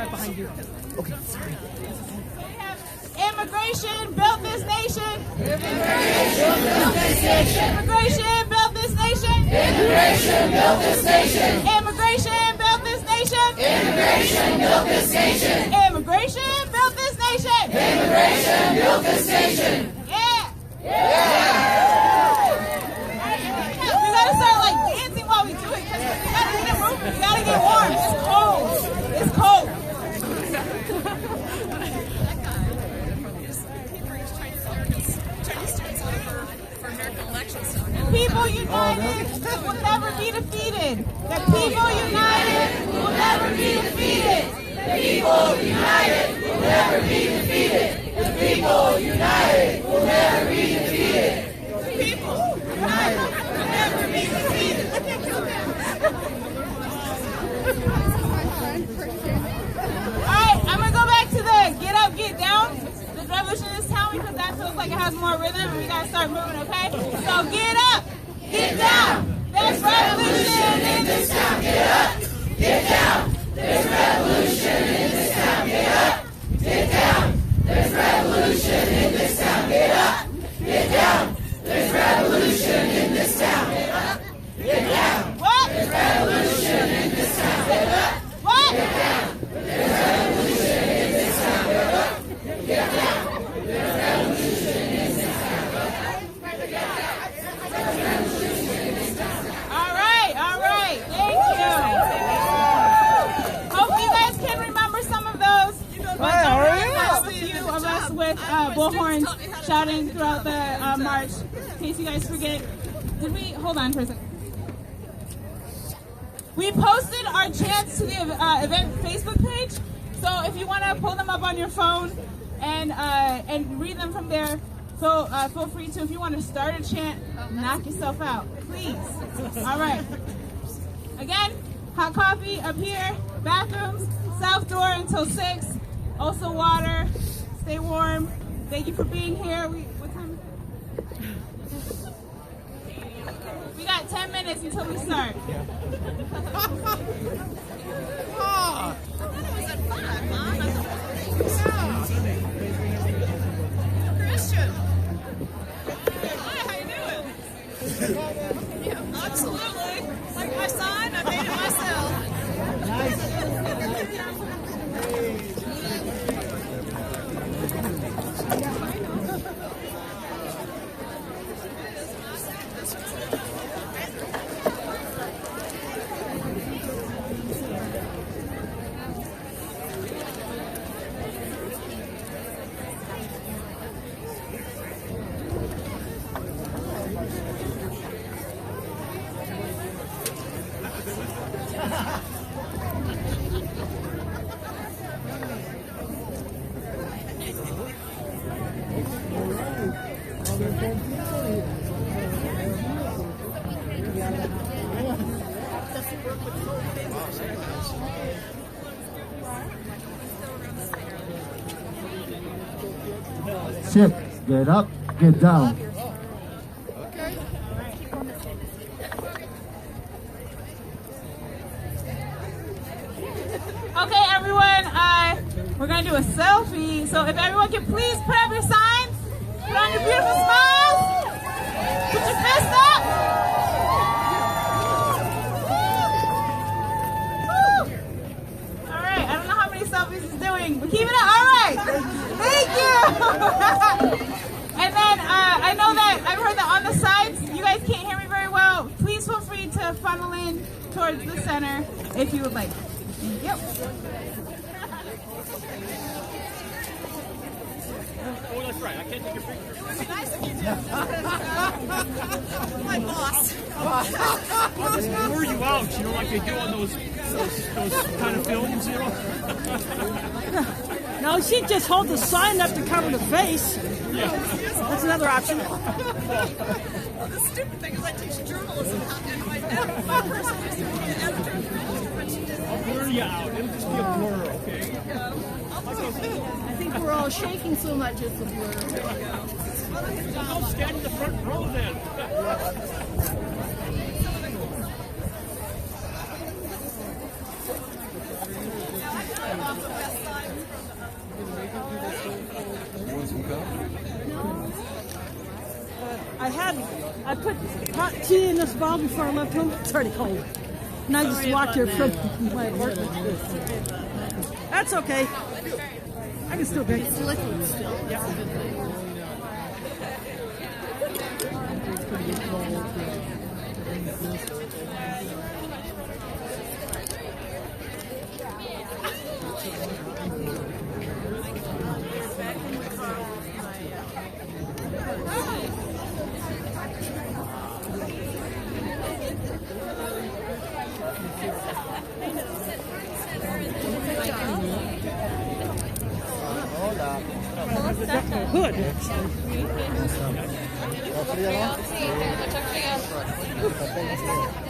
right behind you. Okay, sorry. Immigration built this nation. Immigration built this nation. Immigration built this nation. Immigration built this nation. Immigration built this nation. Immigration built this nation. Immigration built this nation. Immigration built this nation. Yeah. Yeah. We gotta start like dancing while we do it because we gotta get it moving. We gotta get warm. It's cold. It's cold. People united will never be defeated. The people united will never be defeated. The people united will never be defeated. The people united will never be defeated. The people united will never be defeated. Alright, I'm gonna go back to the get up, get down. The revolution in this town because that feels like it has more rhythm and we gotta start moving, okay? So get up, get down. There's revolution in this town. Get up, get down. There's revolution in this town. Get up, get down. There's revolution in this town. Get up, get down. There's revolution in this town. Get up, get down. What? There's revolution in this town. Get up, What? get down. There's revolution in this town. Get up, get down. There's revolution in this town. All right. Thank you. Hope you guys can remember some of those. But don't worry, I have a few of us with bullhorns shouting throughout the march. In case you guys forget. Did we? Hold on for a second. We posted our chants to the event Facebook page. So if you want to pull them up on your phone and read them from there, so feel free to. If you want to start a chant, knock yourself out, please. All right. Again, hot coffee up here, bathrooms, south door until 6. Also water. Stay warm. Thank you for being here. What time is it? We got 10 minutes until we start. Christian. Hi, how you doing? Yeah, absolutely. Like my sign, I made it myself. Sit, get up, get down. Okay, everyone, we're going to do a selfie. So if everyone can please put up your signs, put on your beautiful smiles, put your fist up. Woo. All right, I don't know how many selfies he's doing, but keep it up. All right, thank you. And then I know that I've heard that on the sides, you guys can't hear me very well. Please feel free to funnel in towards the center if you would like. Yep. Oh, that's right. I can't take a picture. It would be nice if you did. My boss. I'll just blur you out, you know, like they do on those kind of films, you know? No, she'd just hold the sign up to cover the face. Yeah. That's another option. The stupid thing is I teach journalism and my person used to be an editor. I'll blur you out. It'll just be a blur, okay? I think we're all shaking so much it's a blur. I'll stand in the front row then. I put hot tea in this bottle before I left home. It's already cold. And I just walked here from my apartment. That's okay. I can still drink. It's liquid still. Yeah. Good.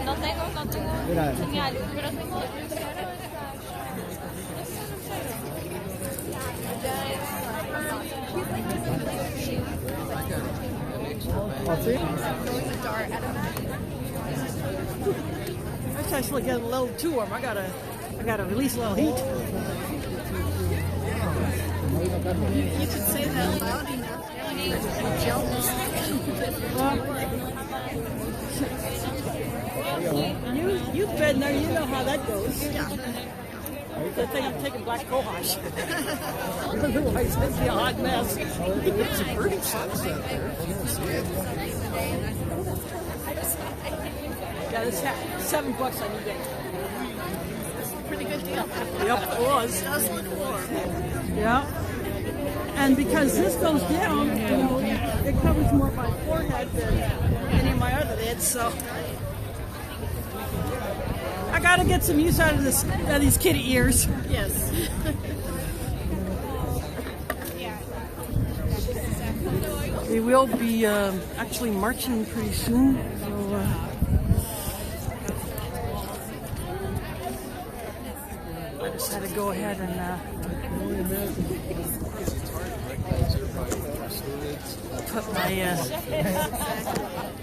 No tengo señal, pero tengo. That's actually getting a little too warm. I gotta release a little heat. You should say that loud enough. You've been there. You know how that goes. Yeah. Good thing I'm taking black cohosh. Otherwise, it'd be a hot mess. It's a pretty sunset there. Yeah, this hat, $7 on eBay. Pretty good deal. Yep, it was. It does look warm. Yeah. And because this goes down, you know, it covers more of my forehead than any of my other heads, so I gotta get some use out of these kitty ears. Yes. We will be actually marching pretty soon, so I just had to go ahead and put my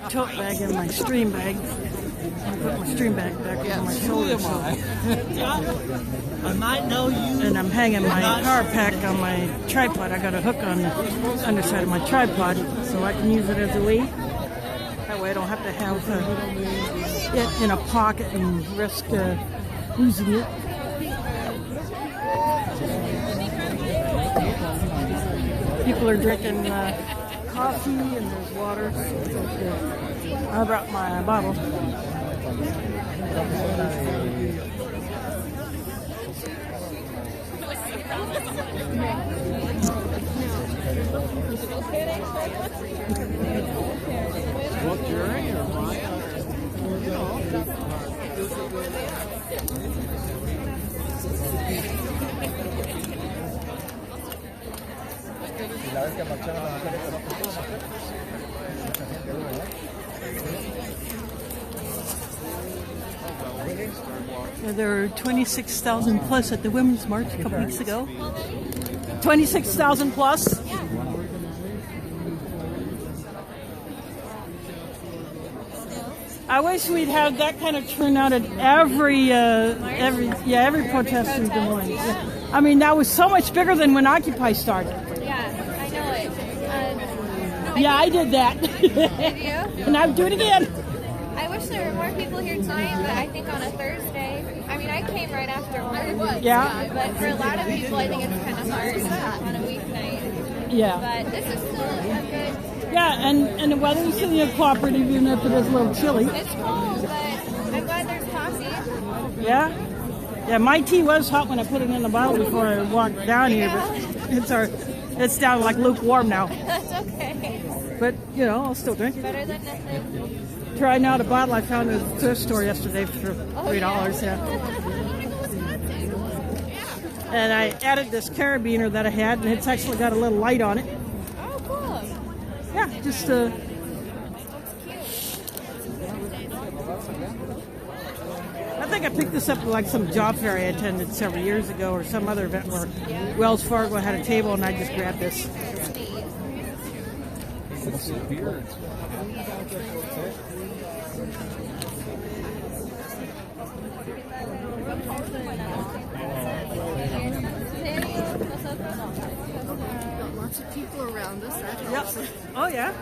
tote bag in my stream bag. I put my stream bag back on my shoulder. I might know you. And I'm hanging my power pack on my tripod. I got a hook on the underside of my tripod so I can use it as a weight. That way I don't have to have it in a pocket and risk losing it. People are drinking coffee and there's water. I brought my bottle. There were 26,000 plus at the Women's March a couple weeks ago. 26,000 plus. I wish we'd have that kind of turnout at every protest in Des Moines. Yeah. I mean, that was so much bigger than when Occupy started. Yeah, I know it. Yeah, I did that. Did you? And I would do it again. I wish there were more people here tonight, but I think on a Thursday. I mean, I came right after work. Yeah. But for a lot of people, I think it's kind of hard on a weeknight. Yeah. But this is still a good. Yeah, and the weather's cooperative even if it is a little chilly. It's cold, but I'm glad there's coffee. Yeah. Yeah, my tea was hot when I put it in the bottle before I walked down here, but it's down like lukewarm now. That's okay. But you know, I'll still drink it. Better than nothing. Trying out a bottle I found at the thrift store yesterday for $3. Yeah. And I added this carabiner that I had, and it's actually got a little light on it. Oh, cool. Yeah, just I think I picked this up at like some job fair I attended several years ago, or some other event where Wells Fargo had a table, and I just grabbed this. lots of people around us. That Yep. helps. Oh, yeah.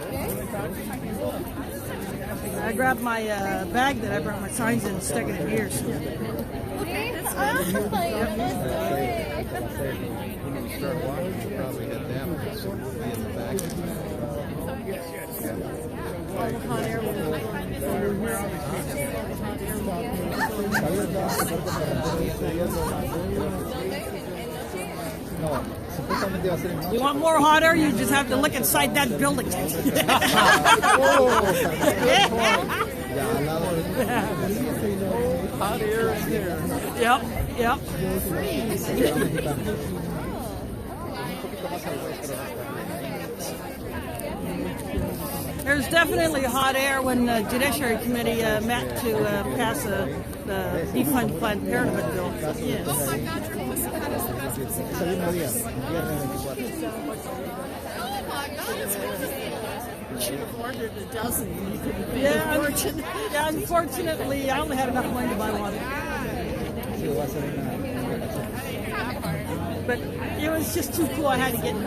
I grabbed my bag that I brought my signs in and stuck it in ears. Okay, awesome. Let's do it. When we start walking, we'll probably head that way, so we'll be in the back. All the hot air will You want more hot air? You just have to look inside that building. Hot air in there. Yep, yep. There's definitely hot air when the Judiciary Committee met to pass the defund Planned Parenthood bill. Yes. Oh my God, your pussycat is the best pussycat I've ever seen. Oh my God, it's wonderful. She ordered a dozen. You couldn't be unfortunate. Yeah, unfortunately, I only had enough money to buy one. But it was just too cool. I had to get it.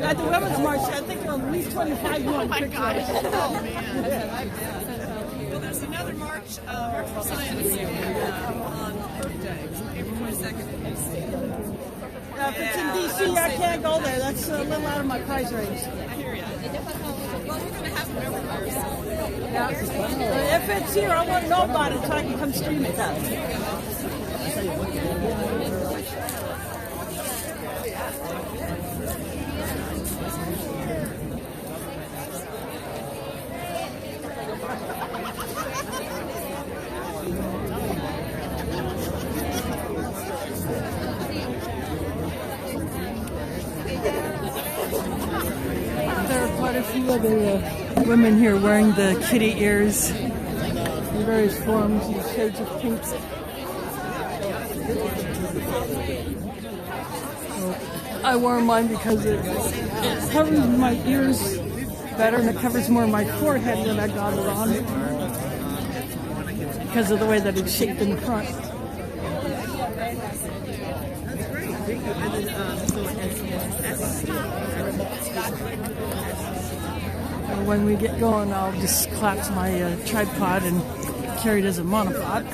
At the Women's March, I think there were at least 25 more pictures. Oh man. Well, there's another march, March for Science on Earth Day, April 22nd in D.C. If it's in D.C., I can't go there. That's a little out of my price range. I hear you. Well, we're going to have them everywhere. So. Yeah. If it's here, I want to know about it so I can come stream it out. There are quite a few other women here wearing the kitty ears in various forms and shades of pink. I wore mine because it covers my ears better and it covers more of my forehead when I got it on because of the way that it's shaped in the front. When we get going, I'll just collapse my tripod and carry it as a monopod.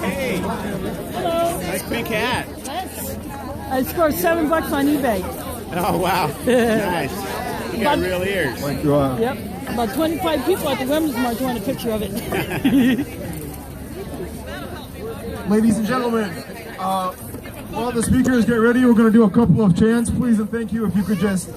Hey. Hello. Nice big hat. I scored $7 on eBay. Oh, wow. Nice. You got real ears. Yep. About 25 people at the Women's March want a picture of it. Ladies and gentlemen, while the speakers get ready, we're going to do a couple of chants. Please and thank you. If you could just,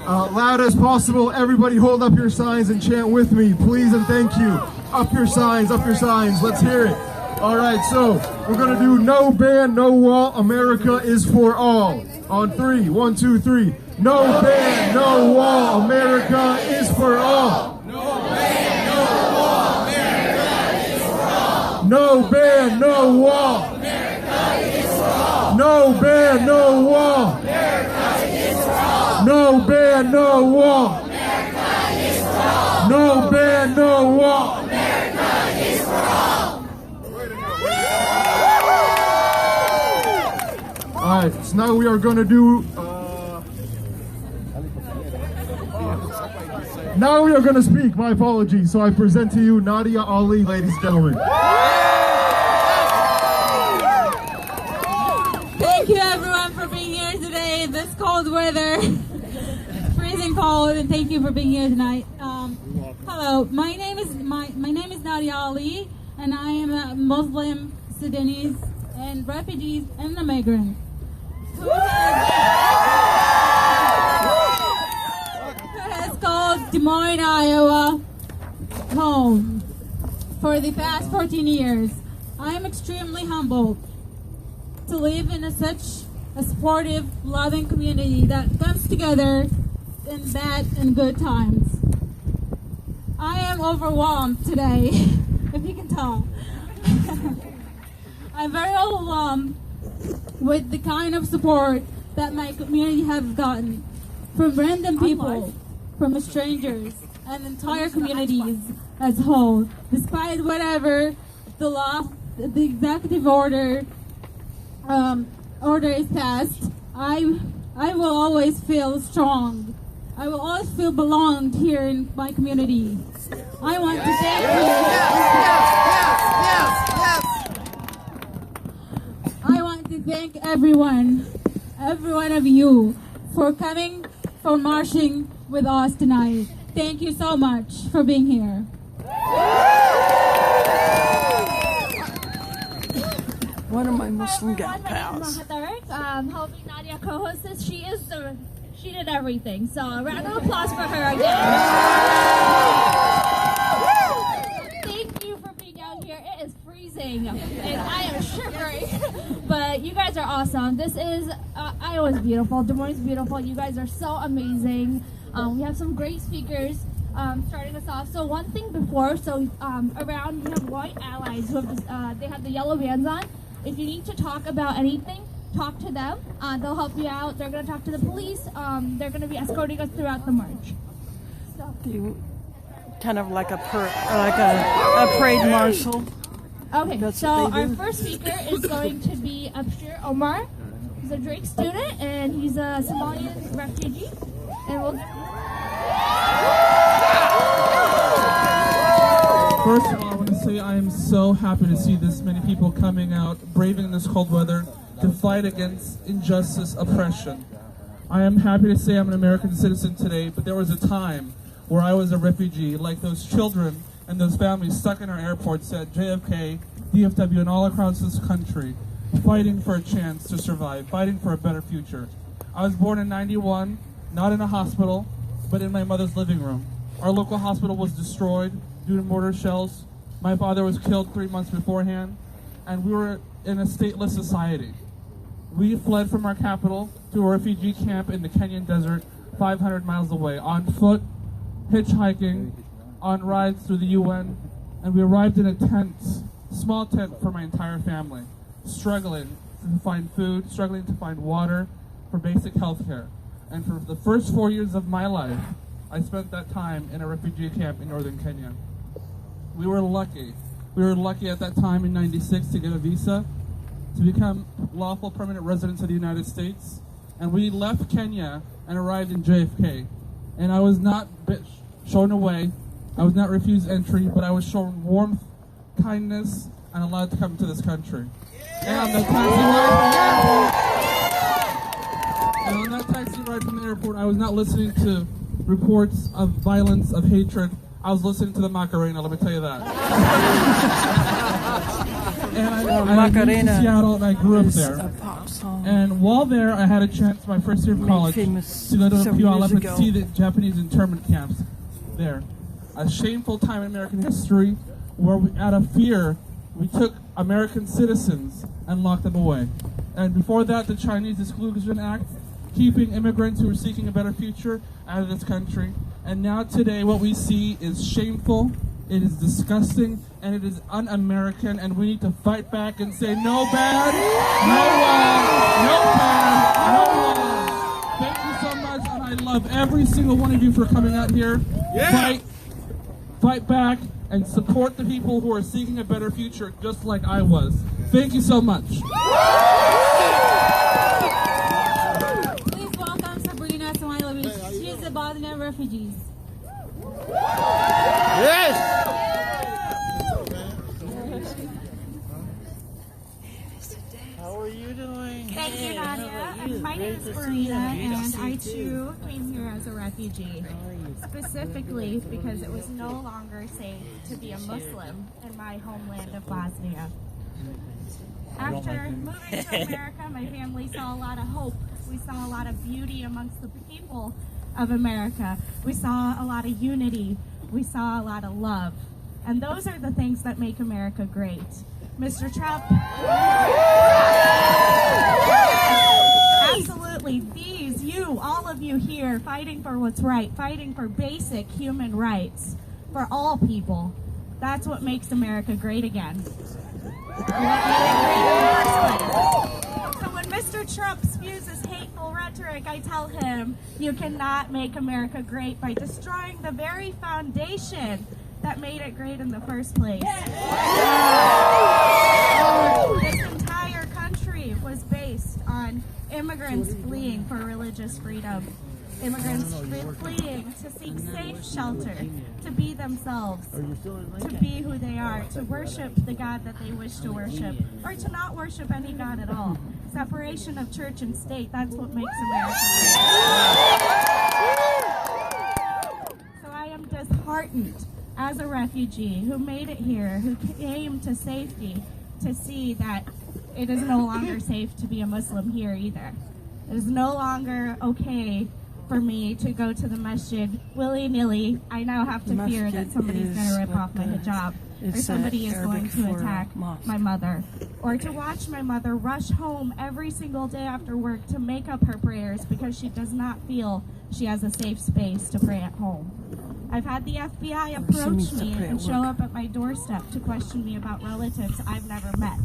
loud as possible, everybody hold up your signs and chant with me. Please and thank you. Up your signs, up your signs. Let's hear it. All right, so we're going to do no ban, no wall, America is for all. On 3, 1, 2, 3. No ban, no wall, America is for all. No ban, no wall, America is for all. No ban, no wall. America is for all. No ban, no wall. America is for all. No ban, no wall. America is for all. No ban, no wall. America is for all. All right, so now we are going to do. Now we are going to speak. My apologies. So I present to you Nadia Ali, ladies and gentlemen. Thank you everyone for being here today in this cold weather. Freezing cold, and thank you for being here tonight. Hello, my name is Nadia Ali, and I am a Muslim Sudanese and refugees and immigrant who has called Des Moines, Iowa home for the past 14 years. I am extremely humbled to live in such a supportive, loving community that comes together in bad and good times. I am overwhelmed today, if you can tell. I'm very overwhelmed with the kind of support that my community has gotten from random people, from strangers, and entire communities as a whole. Despite whatever the law, the executive order is passed, I will always feel strong. I will always feel belonged here in my community. I want to thank you. I want to thank every one of you for coming, for marching with us tonight. Thank you so much for being here. One of my Muslim gal pals. Helping Nadia co-host this. She did everything. So a round of applause for her again. Thank you for being out here. It is freezing and I am shivering. But you guys are awesome. This is Iowa's beautiful. Des Moines is beautiful. You guys are so amazing. We have some great speakers starting us off. So one thing before, around we have white allies who have they have the yellow bands on. If you need to talk about anything, talk to them. They'll help you out. They're going to talk to the police. They're going to be escorting us throughout the march. So. Kind of like a parade marshal. Okay, That's so our first speaker is going to be Abshir Omar. He's a Drake student and he's a Somalian refugee. And we'll. First of all, I want to say I am so happy to see this many people coming out, braving this cold weather, to fight against injustice, oppression. I am happy to say I'm an American citizen today, but there was a time where I was a refugee, like those children and those families stuck in our airports at JFK, DFW, and all across this country, fighting for a chance to survive, fighting for a better future. I was born in '91, not in a hospital, but in my mother's living room. Our local hospital was destroyed due to mortar shells. My father was killed 3 months beforehand, and we were in a stateless society. We fled from our capital to a refugee camp in the Kenyan desert, 500 miles away, on foot, hitchhiking, on rides through the UN, and we arrived in a tent, small tent for my entire family, struggling to find food, struggling to find water for basic health care. And for the first 4 years of my life, I spent that time in a refugee camp in northern Kenya. We were lucky. We were lucky at that time in '96 to get a visa to become lawful permanent residents of the United States. And we left Kenya and arrived in JFK. And I was not shown away. I was not refused entry, but I was shown warmth, kindness, and allowed to come to this country. And on that taxi ride from the airport, I was not listening to reports of violence, of hatred. I was listening to the Macarena, let me tell you that. And I moved to Seattle, and I grew up there. And while there, I had a chance, my first year of college, to go to Puyallup and see the Japanese internment camps there. A shameful time in American history where, out of fear, we took American citizens and locked them away. And before that, the Chinese Exclusion Act, keeping immigrants who are seeking a better future out of this country. And now today what we see is shameful, it is disgusting, and it is un-American, and we need to fight back and say no ban, no ban, no ban. Thank you so much, and I love every single one of you for coming out here. Yeah. Fight back, and support the people who are seeking a better future just like I was. Thank you so much. Bosnian refugees. Yes! How are you doing? Thank you, Nadia. My name is Marina, and I too came here as a refugee, specifically because it was no longer safe to be a Muslim in my homeland of Bosnia. After moving to America, my family saw a lot of hope. We saw a lot of beauty amongst the people of America. We saw a lot of unity. We saw a lot of love. And those are the things that make America great. Mr. Trump, absolutely, all of you here fighting for what's right, fighting for basic human rights. for all people. That's what makes America great again. What made it great in the first place. So when Mr. Trump spews his hateful rhetoric, I tell him, you cannot make America great by destroying the very foundation that made it great in the first place. This entire country was based on immigrants fleeing for religious freedom. Immigrants fleeing to seek safe shelter, to be themselves, to be who they are, to worship the God that they wish to worship, or to not worship any God at all. Separation of church and state, that's what makes America great. So I am disheartened as a refugee who made it here, who came to safety, to see that it is no longer safe to be a Muslim here either. It is no longer okay for me to go to the masjid willy-nilly. I now have to fear that somebody's going to rip off my hijab, or somebody is going to attack my mother, or to watch my mother rush home every single day after work to make up her prayers because she does not feel she has a safe space to pray at home. I've had the FBI approach me and show up at my doorstep to question me about relatives I've never met.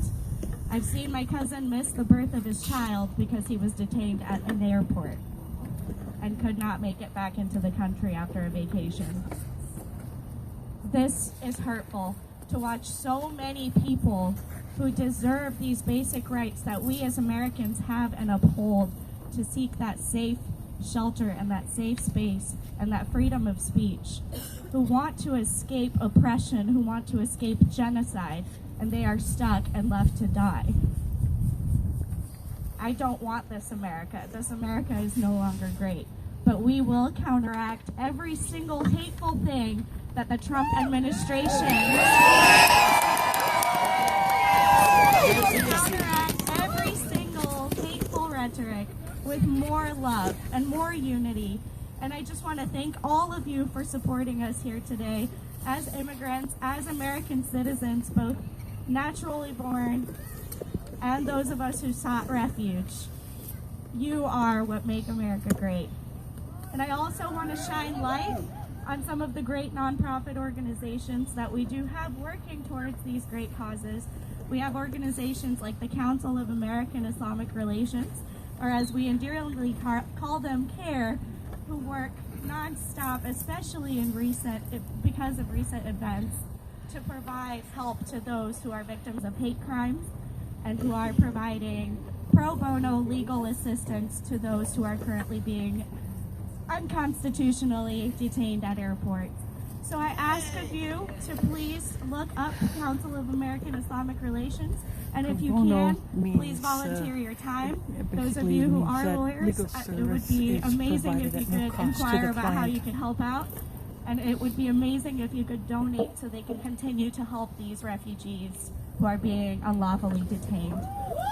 I've seen my cousin miss the birth of his child because he was detained at an airport and could not make it back into the country after a vacation. This is hurtful, to watch so many people who deserve these basic rights that we as Americans have and uphold, to seek that safe shelter and that safe space and that freedom of speech, who want to escape oppression, who want to escape genocide, and they are stuck and left to die. I don't want this America. This America is no longer great. But we will counteract every single hateful thing that the Trump administration counteract every single hateful rhetoric with more love and more unity. And I just want to thank all of you for supporting us here today as immigrants, as American citizens, both naturally born and those of us who sought refuge. You are what make America great. And I also want to shine light on some of the great nonprofit organizations that we do have working towards these great causes. We have organizations like the Council of American Islamic Relations, or as we endearingly call them, CARE, who work nonstop, especially because of recent events, to provide help to those who are victims of hate crimes and who are providing pro bono legal assistance to those who are currently being unconstitutionally detained at airports. So I ask of you to please look up the Council of American Islamic Relations, and if you can, please volunteer your time. Those of you who are lawyers, it would be amazing if you could inquire about how you could help out, and it would be amazing if you could donate so they can continue to help these refugees who are being unlawfully detained.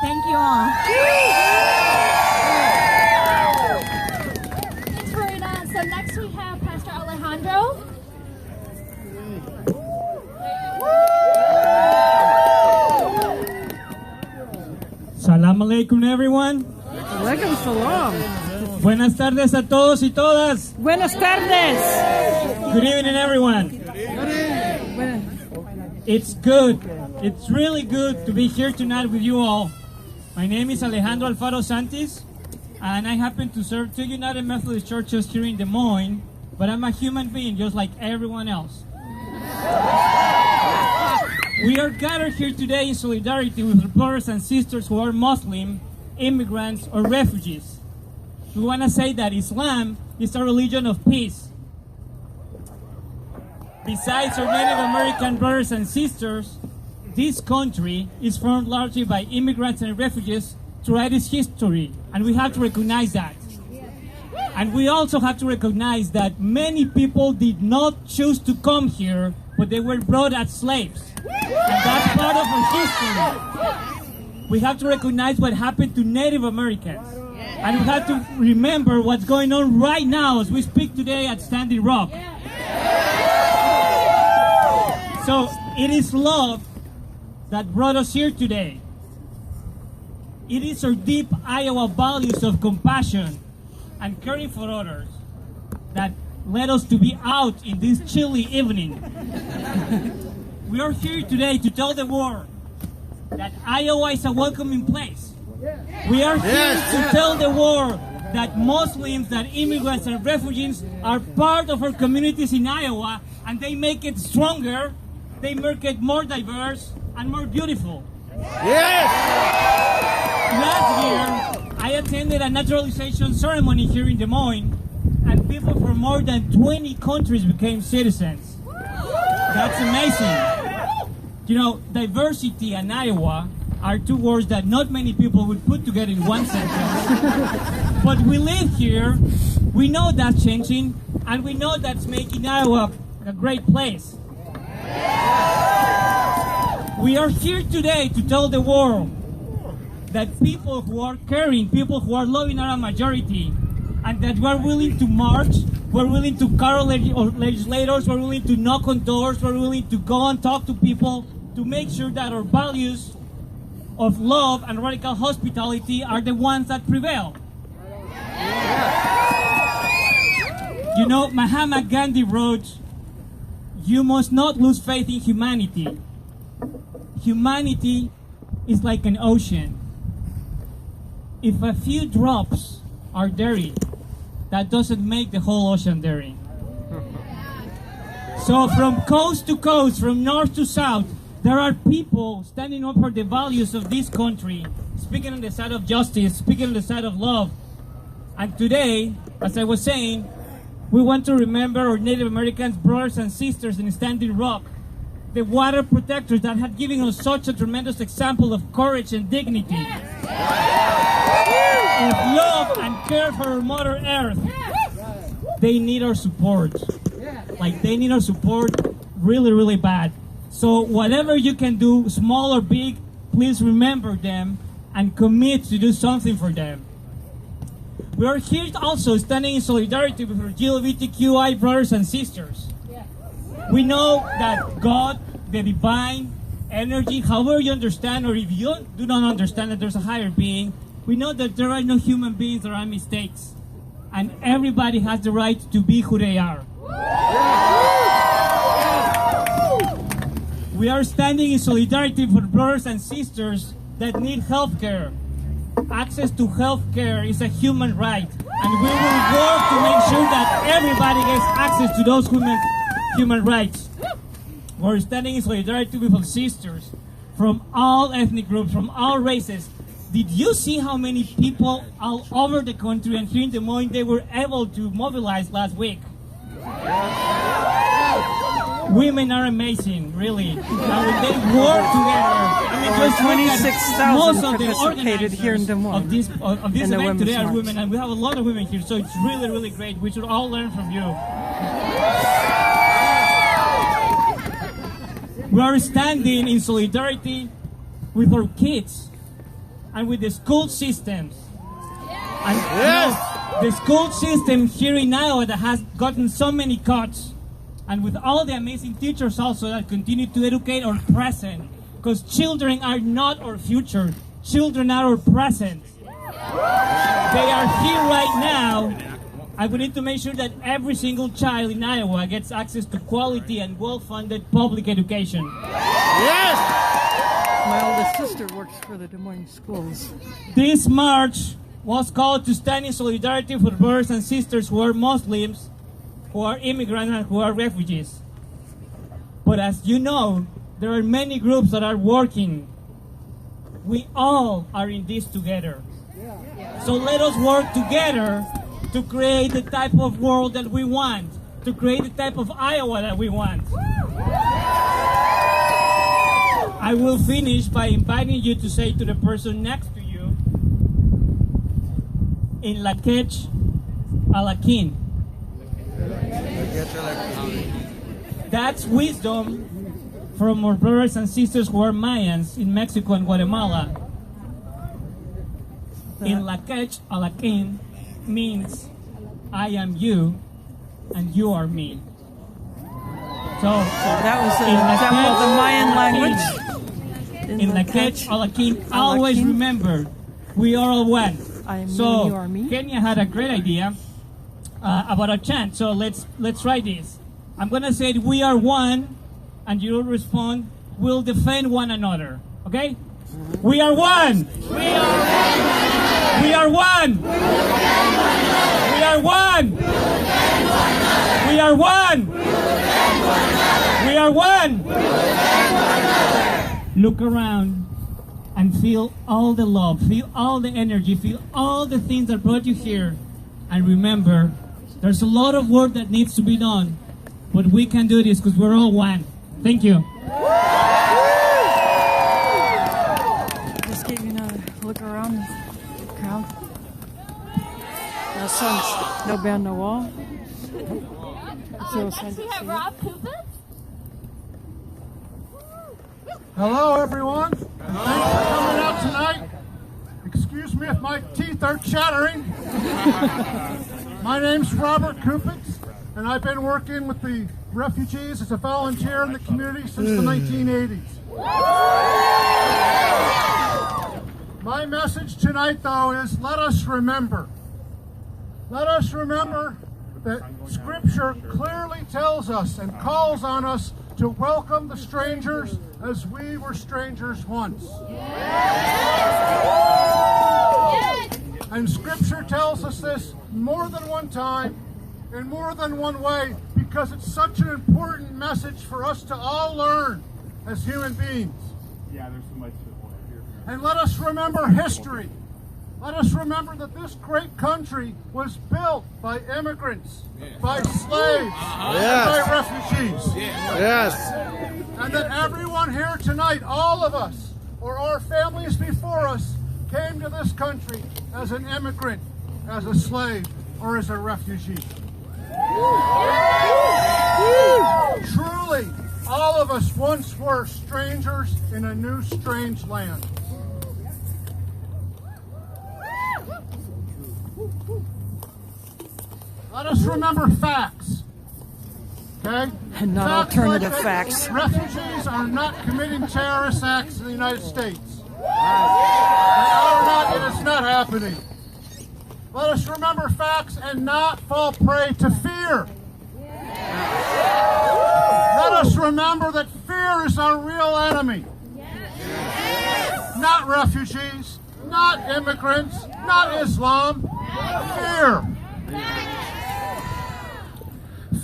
Thank you all. Thanks, Verena. So next we have Pastor Alejandro. Salam alaikum, everyone. Alaikum salam. Buenas tardes a todos y todas. Buenas tardes. Good evening, everyone. It's good. It's really good to be here tonight with you all. My name is Alejandro Alfaro Santis, and I happen to serve two United Methodist churches here in Des Moines, but I'm a human being just like everyone else. We are gathered here today in solidarity with our brothers and sisters who are Muslim, immigrants, or refugees. We want to say that Islam is a religion of peace. Besides our Native American brothers and sisters, this country is formed largely by immigrants and refugees throughout its history, and we have to recognize that. And we also have to recognize that many people did not choose to come here, but they were brought as slaves. And that's part of our history. We have to recognize what happened to Native Americans. And we have to remember what's going on right now as we speak today at Standing Rock. So it is love that brought us here today. It is our deep Iowa values of compassion and caring for others that led us to be out in this chilly evening. We are here today to tell the world that Iowa is a welcoming place. We are here to tell the world that Muslims, that immigrants and refugees are part of our communities in Iowa, and they make it stronger, they make it more diverse and more beautiful. Last year, I attended a naturalization ceremony here in Des Moines, and people from more than 20 countries became citizens. That's amazing. You know, diversity and Iowa are two words that not many people would put together in one sentence. But we live here, we know that's changing, and we know that's making Iowa a great place. We are here today to tell the world that people who are caring, people who are loving are a majority, and that we're willing to march, we're willing to carol legislators, we're willing to knock on doors, we're willing to go and talk to people to make sure that our values of love and radical hospitality are the ones that prevail. You know, Mahatma Gandhi wrote, "You must not lose faith in humanity. Humanity is like an ocean. If a few drops are dirty, that doesn't make the whole ocean dirty." So from coast to coast, from north to south, there are people standing up for the values of this country, speaking on the side of justice, speaking on the side of love. And today, as I was saying, we want to remember our Native Americans brothers and sisters in Standing Rock, the water protectors that have given us such a tremendous example of courage and dignity, of love and care for our Mother Earth. They need our support. Like, they need our support really, really bad. So whatever you can do, small or big, please remember them and commit to do something for them. We are here also standing in solidarity with our LGBTQI brothers and sisters. We know that God, the divine energy, however you understand, or if you do not understand that there's a higher being, we know that there are no human beings that are mistakes. And everybody has the right to be who they are. We are standing in solidarity for brothers and sisters that need health care. Access to health care is a human right, and we will work to make sure that everybody gets access to those human rights. We're standing in solidarity with our sisters from all ethnic groups, from all races. Did you see how many people all over the country and here in Des Moines they were able to mobilize last week? Women are amazing, really. And when they work together, I mean, just 26,000 participated here in Des Moines of this event today are women, and we have a lot of women here, so it's really, really great. We should all learn from you. We are standing in solidarity with our kids and with the school systems. And you know, the school system here in Iowa that has gotten so many cuts, and with all the amazing teachers also that continue to educate our present, because children are not our future, children are our present. They are here right now, and we need to make sure that every single child in Iowa gets access to quality and well-funded public education. Yes! My oldest sister works for the Des Moines schools. This march was called to stand in solidarity for brothers and sisters who are Muslims, who are immigrants, and who are refugees. But as you know, there are many groups that are working. We all are in this together. So let us work together to create the type of world that we want, to create the type of Iowa that we want. I will finish by inviting you to say to the person next to you, in Lakech Alakin. That's wisdom from our brothers and sisters who are Mayans in Mexico and Guatemala. In Lakech Alakin means I am you and you are me. So that was an example of the Mayan language. In Lakech Alakin, always remember, we are all one. I am so me, you are me. Kenya had a great idea. about a chant. So let's try this. I'm gonna say we are one, and you'll respond. We'll defend one another. Okay? We are one. We are one. We are one. We are one. We are one. Look around and feel all the love, feel all the energy, feel all the things that brought you here. And remember, there's a lot of work that needs to be done, but we can do this because we're all one. Thank you. Just giving a look around the crowd. No songs, no band, no wall. Next we have Rob Kupitz. Hello, everyone. Thanks for coming out tonight. Excuse me if my teeth are chattering. My name's Robert Kupitz, and I've been working with the refugees as a volunteer in the community since the 1980s. My message tonight, though, is let us remember. Let us remember that Scripture clearly tells us and calls on us to welcome the strangers as we were strangers once. And Scripture tells us this more than one time, in more than one way, because it's such an important message for us to all learn as human beings. Yeah, there's so much here. And let us remember history. Let us remember that this great country was built by immigrants, by slaves, and by refugees. Yes. And that everyone here tonight, all of us, or our families before us, came to this country as an immigrant, as a slave, or as a refugee. Truly, all of us once were strangers in a new strange land. Let us remember facts, okay? And not alternative facts. Refugees are not committing terrorist acts in the United States. They are not, and it's not happening. Let us remember facts and not fall prey to fear. Let us remember that fear is our real enemy. Not refugees, not immigrants, not Islam. Fear.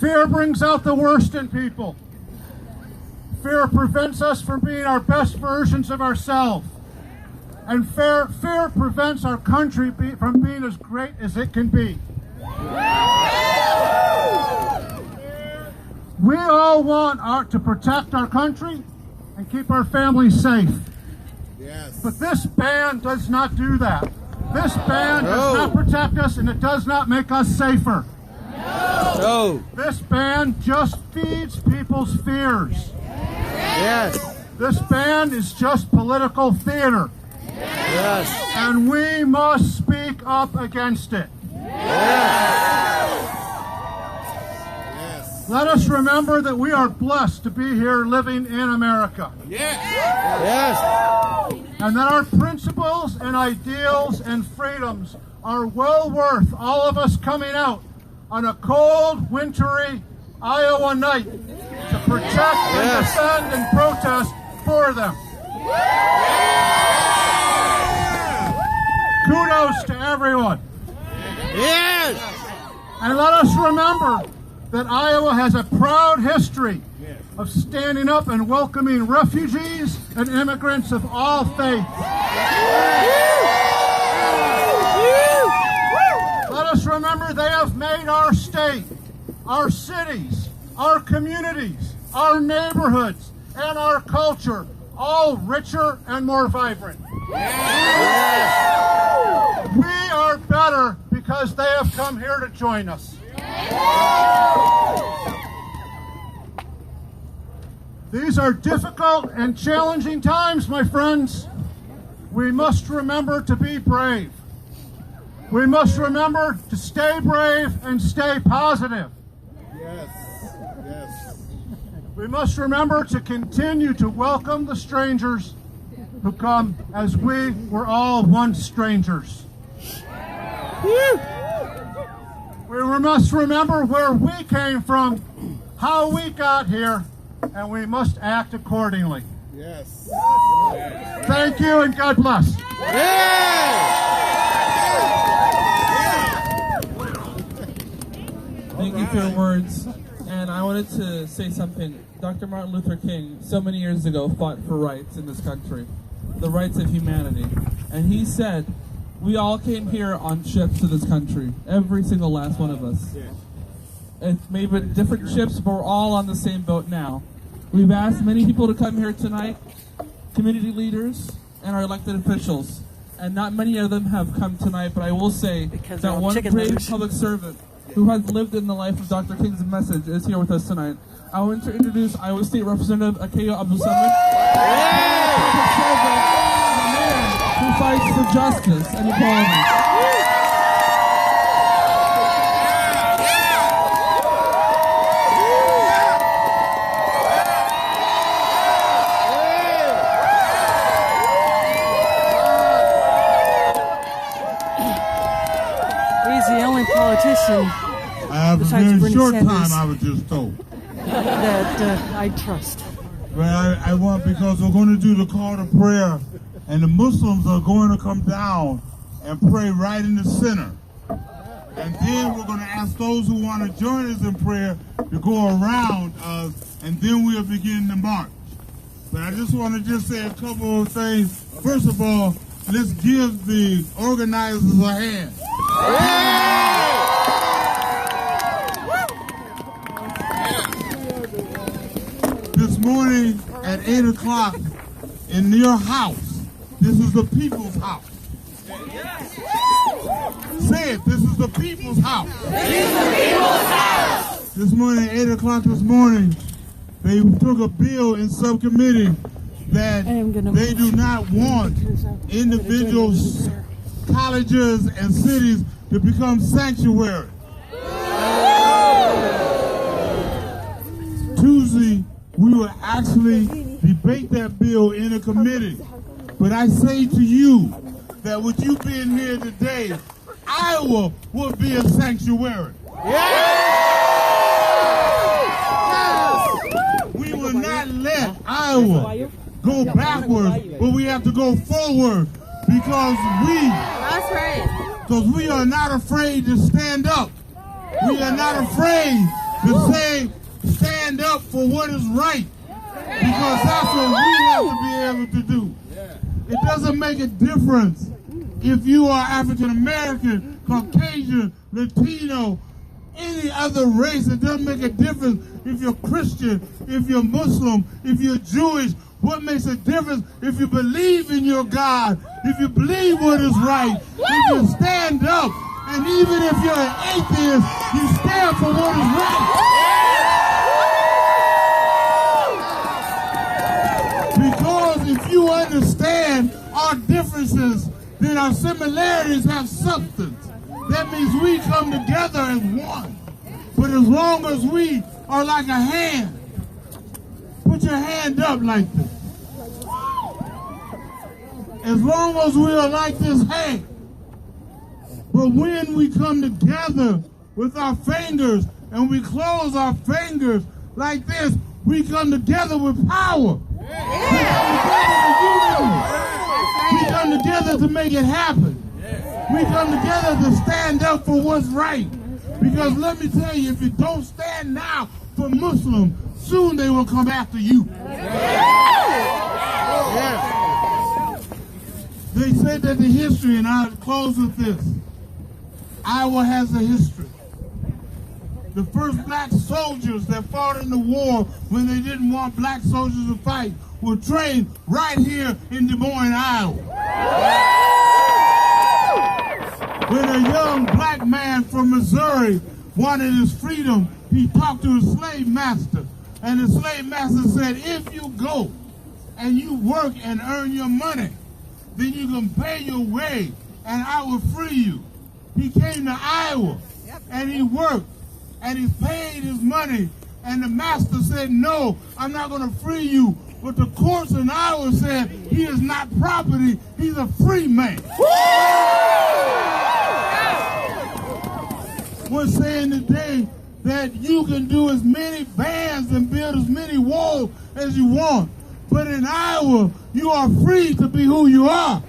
Fear brings out the worst in people. Fear prevents us from being our best versions of ourselves. And fear prevents our country from being as great as it can be. We all want to protect our country and keep our families safe. Yes. But this ban does not do that. This ban does not protect us, and it does not make us safer. No. This ban just feeds people's fears. Yes. This ban is just political theater. Yes. And we must speak up against it. Yes. Let us remember that we are blessed to be here living in America. Yes. Yes. And that our principles and ideals and freedoms are well worth all of us coming out on a cold, wintry Iowa night to protect and defend and protest for them. Kudos to everyone. Yes. And let us remember that Iowa has a proud history of standing up and welcoming refugees and immigrants of all faiths. Let us remember they have made our state, our cities, our communities, our neighborhoods, and our culture all richer and more vibrant. We are better because they have come here to join us. These are difficult and challenging times, my friends. We must remember to be brave. We must remember to stay brave and stay positive. Yes. Yes. We must remember to continue to welcome the strangers who come as we were all once strangers. We must remember where we came from, how we got here, and we must act accordingly. Yes. Thank you and God bless. Thank you for your words. And I wanted to say something. Dr. Martin Luther King, so many years ago, fought for rights in this country, the rights of humanity. And he said, we all came here on ships to this country, every single last one of us. It may be different ships, but we're all on the same boat now. We've asked many people to come here tonight, community leaders and our elected officials. And not many of them have come tonight, but I will say that one brave public servant who has lived in the life of Dr. King's message is here with us tonight. I want to introduce Iowa State Representative Akeyo Abdul-Samad, the man who fights for justice and equality. He's the only politician I have a besides very Bernie short Sanders time, I was just told. that I trust. Well, I want, because we're going to do the call to prayer, and the Muslims are going to come down and pray right in the center. And then we're going to ask those who want to join us in prayer to go around us, and then we'll begin the march. But I just want to just say a couple of things. First of all, let's give the organizers a hand. This morning at 8 o'clock in your house, this is the people's house. Say it, this is the people's house. This is the people's house. This morning at 8 o'clock this morning, they took a bill in subcommittee that they do not want individuals, colleges, and cities to become sanctuary. Tuesday, we will actually debate that bill in a committee. But I say to you that with you being here today, Iowa will be a sanctuary. We will not let Iowa go backwards, but we have to go forward because we are not afraid to stand up. We are not afraid to say, stand up for what is right, because that's what we have to be able to do. It doesn't make a difference if you are African American, Caucasian, Latino, any other race. It doesn't make a difference if you're Christian, if you're Muslim, if you're Jewish. What makes a difference if you believe in your God, if you believe what is right, if you stand up, and even if you're an atheist, you stand for what is right. Because if you understand our differences, then our similarities have substance. That means we come together as one. But as long as we are like a hand, put your hand up like this. As long as we are like this hand. But when we come together with our fingers and we close our fingers like this, we come together with power. We come together to make it happen. We come together to stand up for what's right. Because let me tell you, if you don't stand now for Muslims, soon they will come after you. They said that the history, and I'll close with this, Iowa has a history. The first black soldiers that fought in the war when they didn't want black soldiers to fight were trained right here in Des Moines, Iowa. When a young black man from Missouri wanted his freedom, he talked to his slave master. And the slave master said, if you go and you work and earn your money, then you can pay your way and I will free you. He came to Iowa and he worked and he paid his money, and the master said, no, I'm not going to free you. But the courts in Iowa said he is not property, he's a free man. was saying today that you can do as many bands and build as many walls as you want. But in Iowa, you are free to be who you are.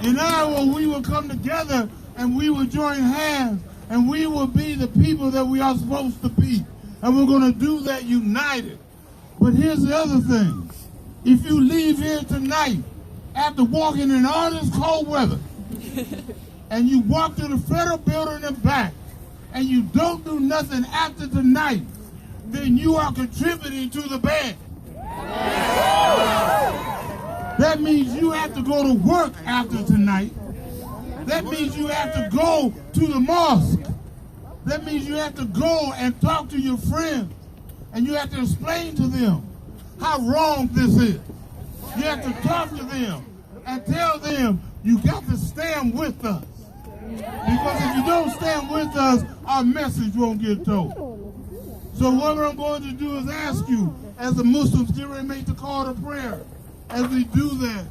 In Iowa, we will come together and we will join hands and we will be the people that we are supposed to be. And we're going to do that united. But here's the other thing. If you leave here tonight after walking in all this cold weather and you walk to the federal building and back and you don't do nothing after tonight, then you are contributing to the band. That means you have to go to work after tonight. That means you have to go to the mosque. That means you have to go and talk to your friends. And you have to explain to them how wrong this is. You have to talk to them and tell them you got to stand with us. Because if you don't stand with us, our message won't get told. So what I'm going to do is ask you, as the Muslims get ready to make the call to prayer, as we do that,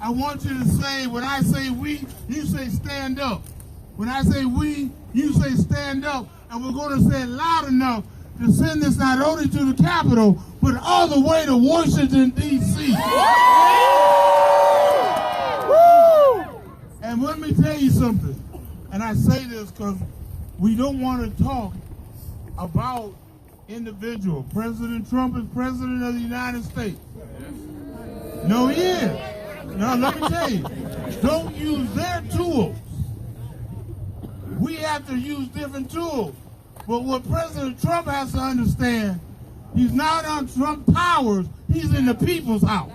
I want you to say, when I say we, you say stand up. When I say we, you say stand up. And we're going to say it loud enough to send this not only to the Capitol, but all the way to Washington, D.C. And let me tell you something. And I say this because we don't want to talk about individual. President Trump is president of the United States. No, he is. Now, let me tell you, don't use their tools. We have to use different tools. But what President Trump has to understand, he's not on Trump Towers, he's in the people's house.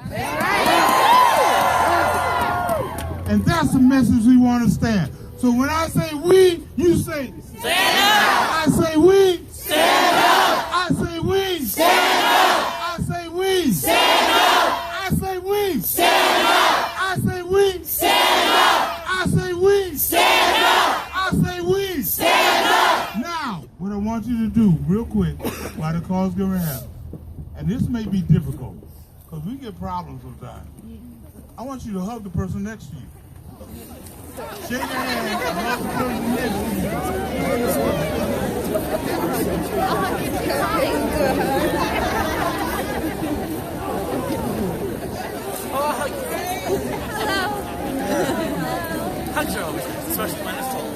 And that's the message we want to stand. So when I say we, you say stand up. I say we, stand up. I say we, stand up. I say we, stand up. I say we, stand up. I say we, stand up. I say we, stand up. I say we, stand up. Now, what I want you to do, real quick, while the call's going to happen, and this may be difficult, because we get problems sometimes. I want you to hug the person next to you. Shake your hand and hug the person next to you. Hugs are always good, especially when it's cold.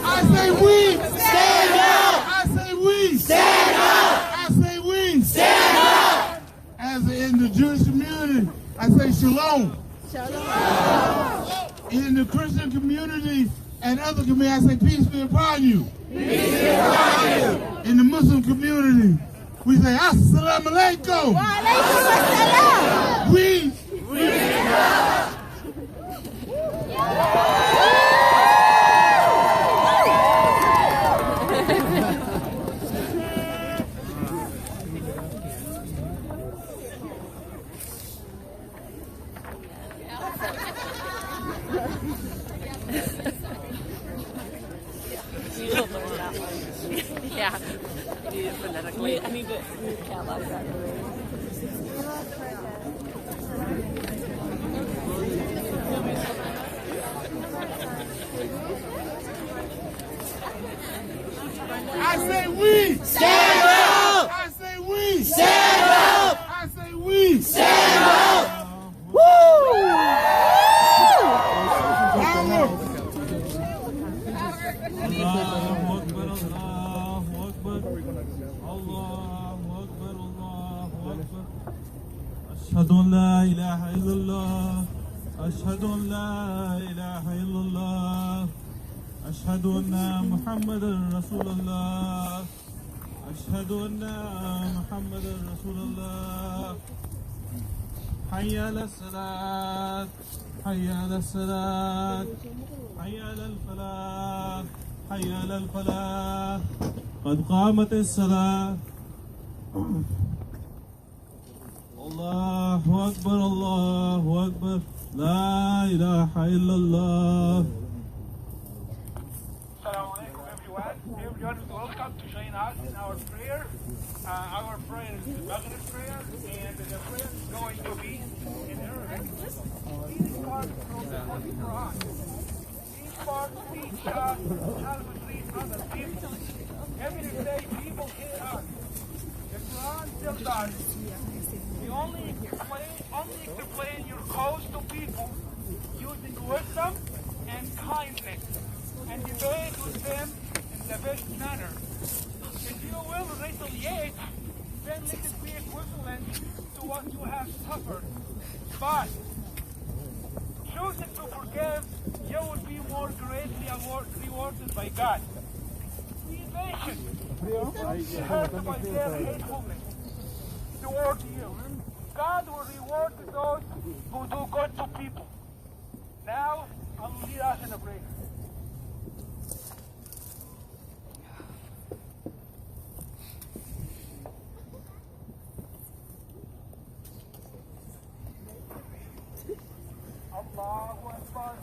I say we, stand up. I say we, stand up. I say we, stand up. As in the Jewish community, I say shalom. In the Christian community and other communities, I say peace be upon you. Peace be upon you. In the Muslim community, we say assalamu alaikum. Wa alaikum assalam. We. Yeah, I need it phonetically. I need to catalog that. I say we, stand up. I say we, stand up. I say we, stand up. Woo! أشهد أن لا إله إلا الله أشهد أن لا إله إلا الله أشهد أن محمدا رسول الله أشهد أن محمدا رسول الله حي على الصلاة حي على الصلاة حي على الفلاح حي على الفلاح قد قامت الصلاة الله أكبر الله أكبر لا إله إلا الله. Assalamu alaikum, everyone. everyone. Everyone is welcome to join us in our prayer. Our prayer is the Maghrib prayer, and the prayer is going to be in Arabic. These parts from the Holy Quran. These parts teach us how to treat other people. Every day people hear us. The Quran tells us you only explain your cause to people using wisdom and kindness, and debate with them in the best manner. If you will retaliate, then let it be equivalent to what you have suffered. But choosing to forgive, you will be more greatly rewarded by God. Be patient. Be hurt by their hatefulness toward you. God will reward those who do good to people. Now, I will lead us in a prayer. Allahu Akbar.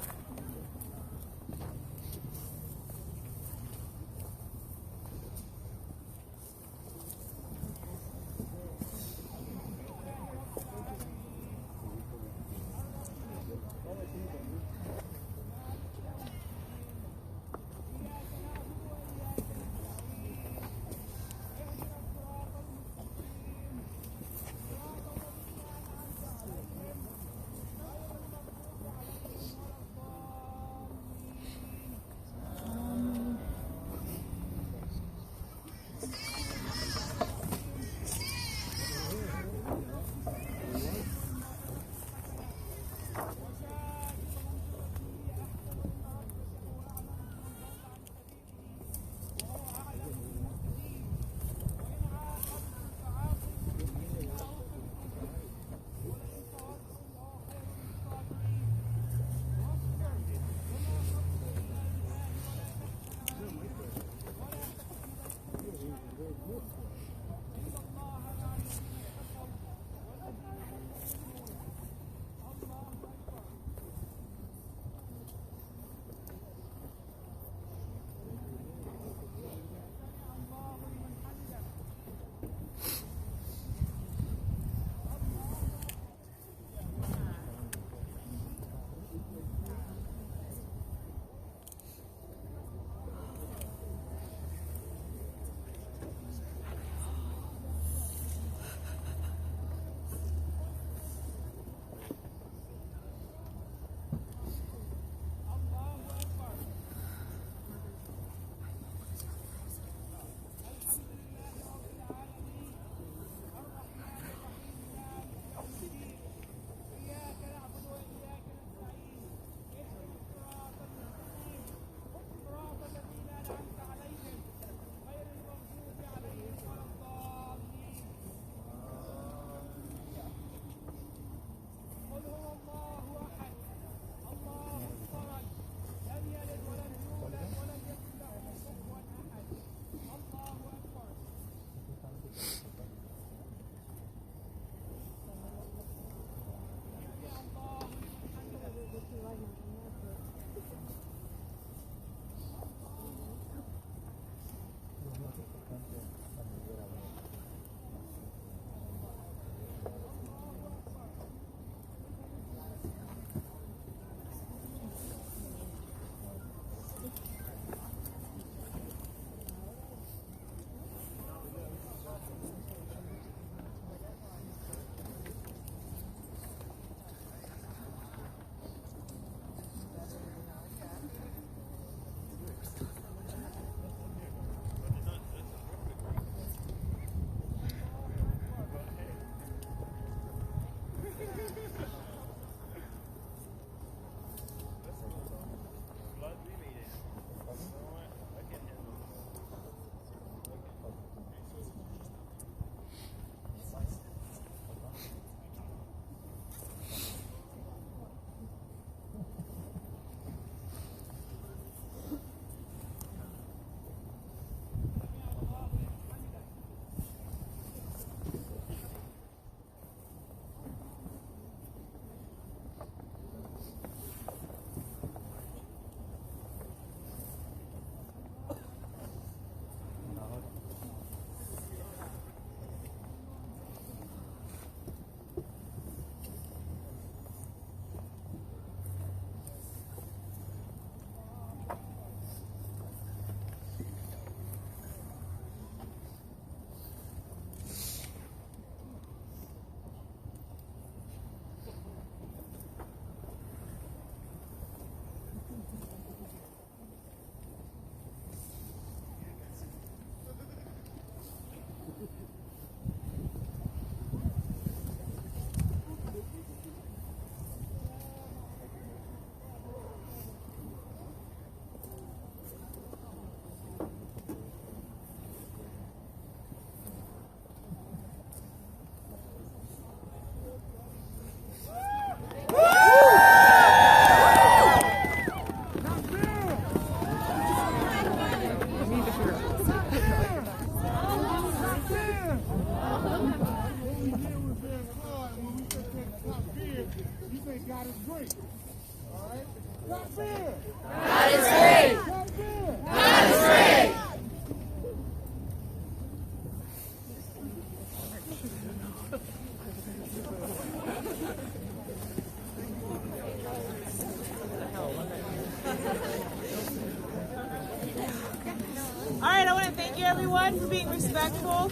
everyone, for being respectful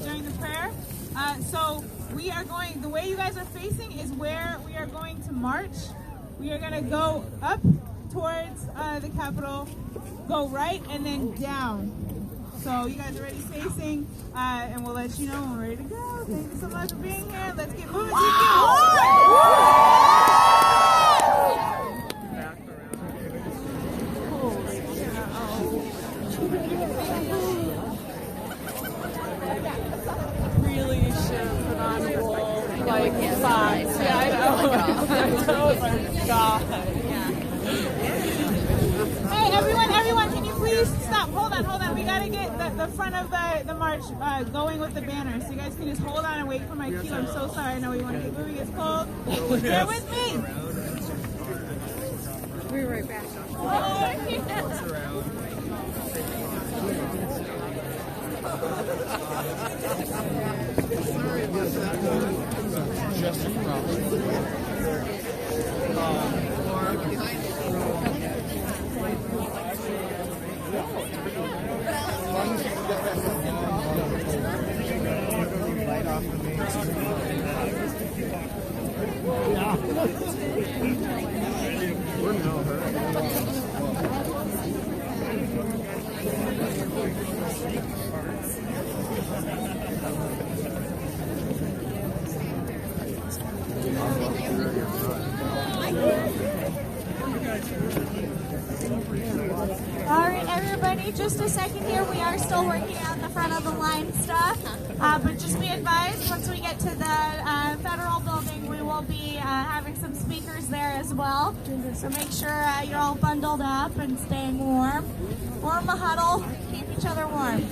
during the prayer. So we are going, the way you guys are facing is where we are going to march. We are going to go up towards the Capitol, go right, and then down. So you guys are already facing, and we'll let you know when we're ready to go. Thank you so much for being here. Let's get moving. Really should put on a wall like 5. Yeah, I know. Oh my God. Hey, everyone, can you please stop? Hold on. We gotta get the front of the march going with the banner. So you guys can just hold on and wait for my cue. I'm so sorry. I know we want to get moving. It's cold. Bear with me. We'll be right back. Alright, everybody, just a second here. We are still working out the front of the line stuff. But just be advised, once we get to the federal building, we will be having some speakers there as well. So make sure you're all bundled up and staying warm. Form a huddle, keep each other warm.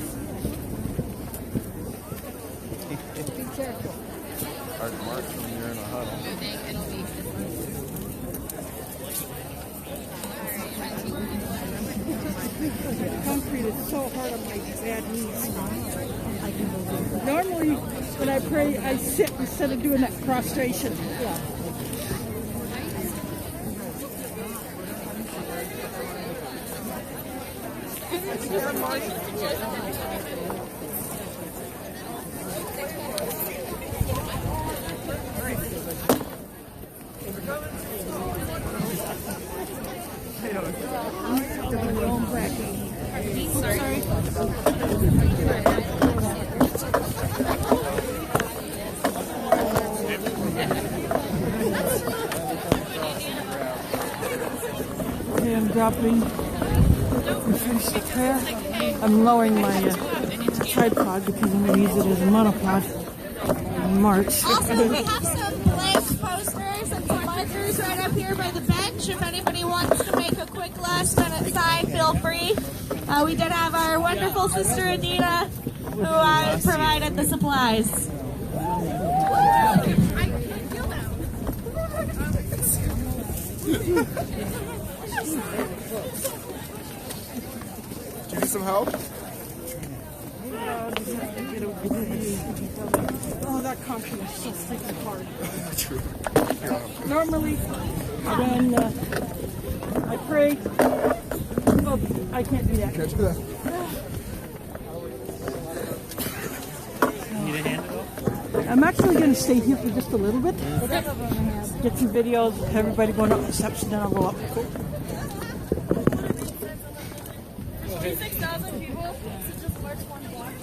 Be careful. Hard to march when you're in a huddle. Concrete is so hard on my bad knees. Normally, when I pray, I sit instead of doing that prostration. Yeah. Okay, I'm dropping. We finished the prayer. I'm lowering my tripod because I'm going to use it as a monopod in March. Also, we have some blank posters and some markers right up here by the bench. If anybody wants to make a quick last minute sign, feel free. We did have our wonderful sister Anita who provided the supplies. Do you need some help? Oh, that concrete is so freaking hard. True. Normally, when I pray, oh, I can't do that. Can't do that. Need a hand at all? I'm actually going to stay here for just a little bit. Get some videos of everybody going up the steps, and then I'll go up. 6,000 people to just march one block.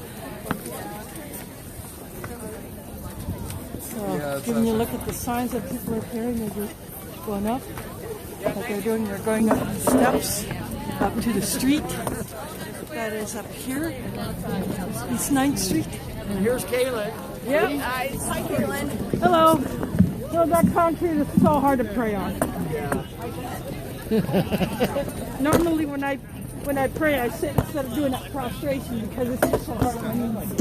So, giving you a look at the signs that people are carrying, they're just going up. What they're doing, they're going up the steps, up to the street. That is up here, East 9th Street. And here's Kaylin. Yep. Hi, Kaylin. Hello. Well, that concrete is so hard to pray on. Normally, when I pray, I sit instead of doing that prostration because it's just so hard on my knees.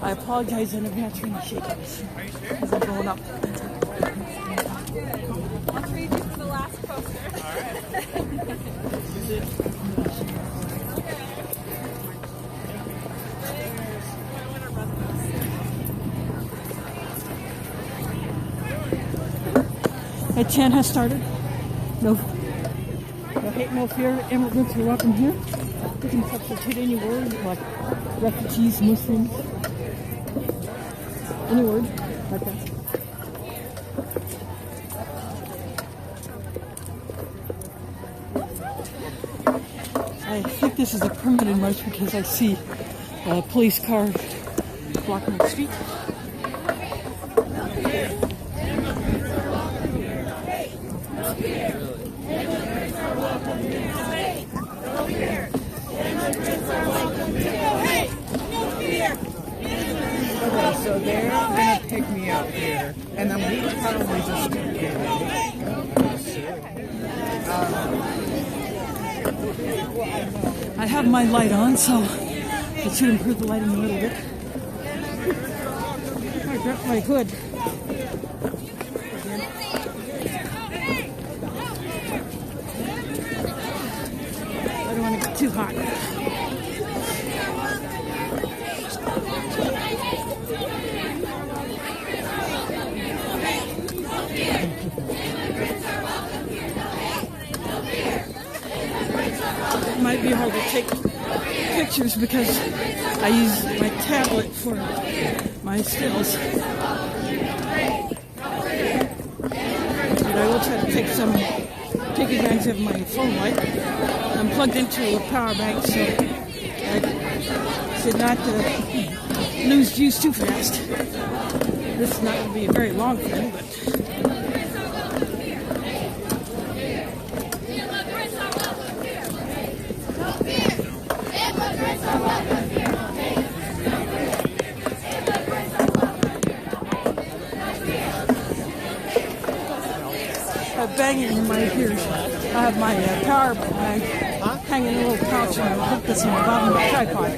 I apologize in advance for any shakeups as I'm going up. I'll trade you for the last poster. The chant has started. No hate, no fear. Immigrants are welcome here. You can substitute any word like refugees, Muslims, any word like that. I think this is a permanent march because I see a police car blocking the street. So they're gonna pick me up here, and then we can probably just I have my light on, so it should improve the lighting a little bit. I dropped my hood. I don't want to get too hot. It might be hard to take pictures because I use my tablet for my stills. But I will try to take advantage of my phone light. I'm plugged into a power bank, so I should not lose juice too fast. This is not going to be a very long thing, but banging in my ears. I have my power bank hanging in a little pouch, and I'll put this on the bottom of the tripod.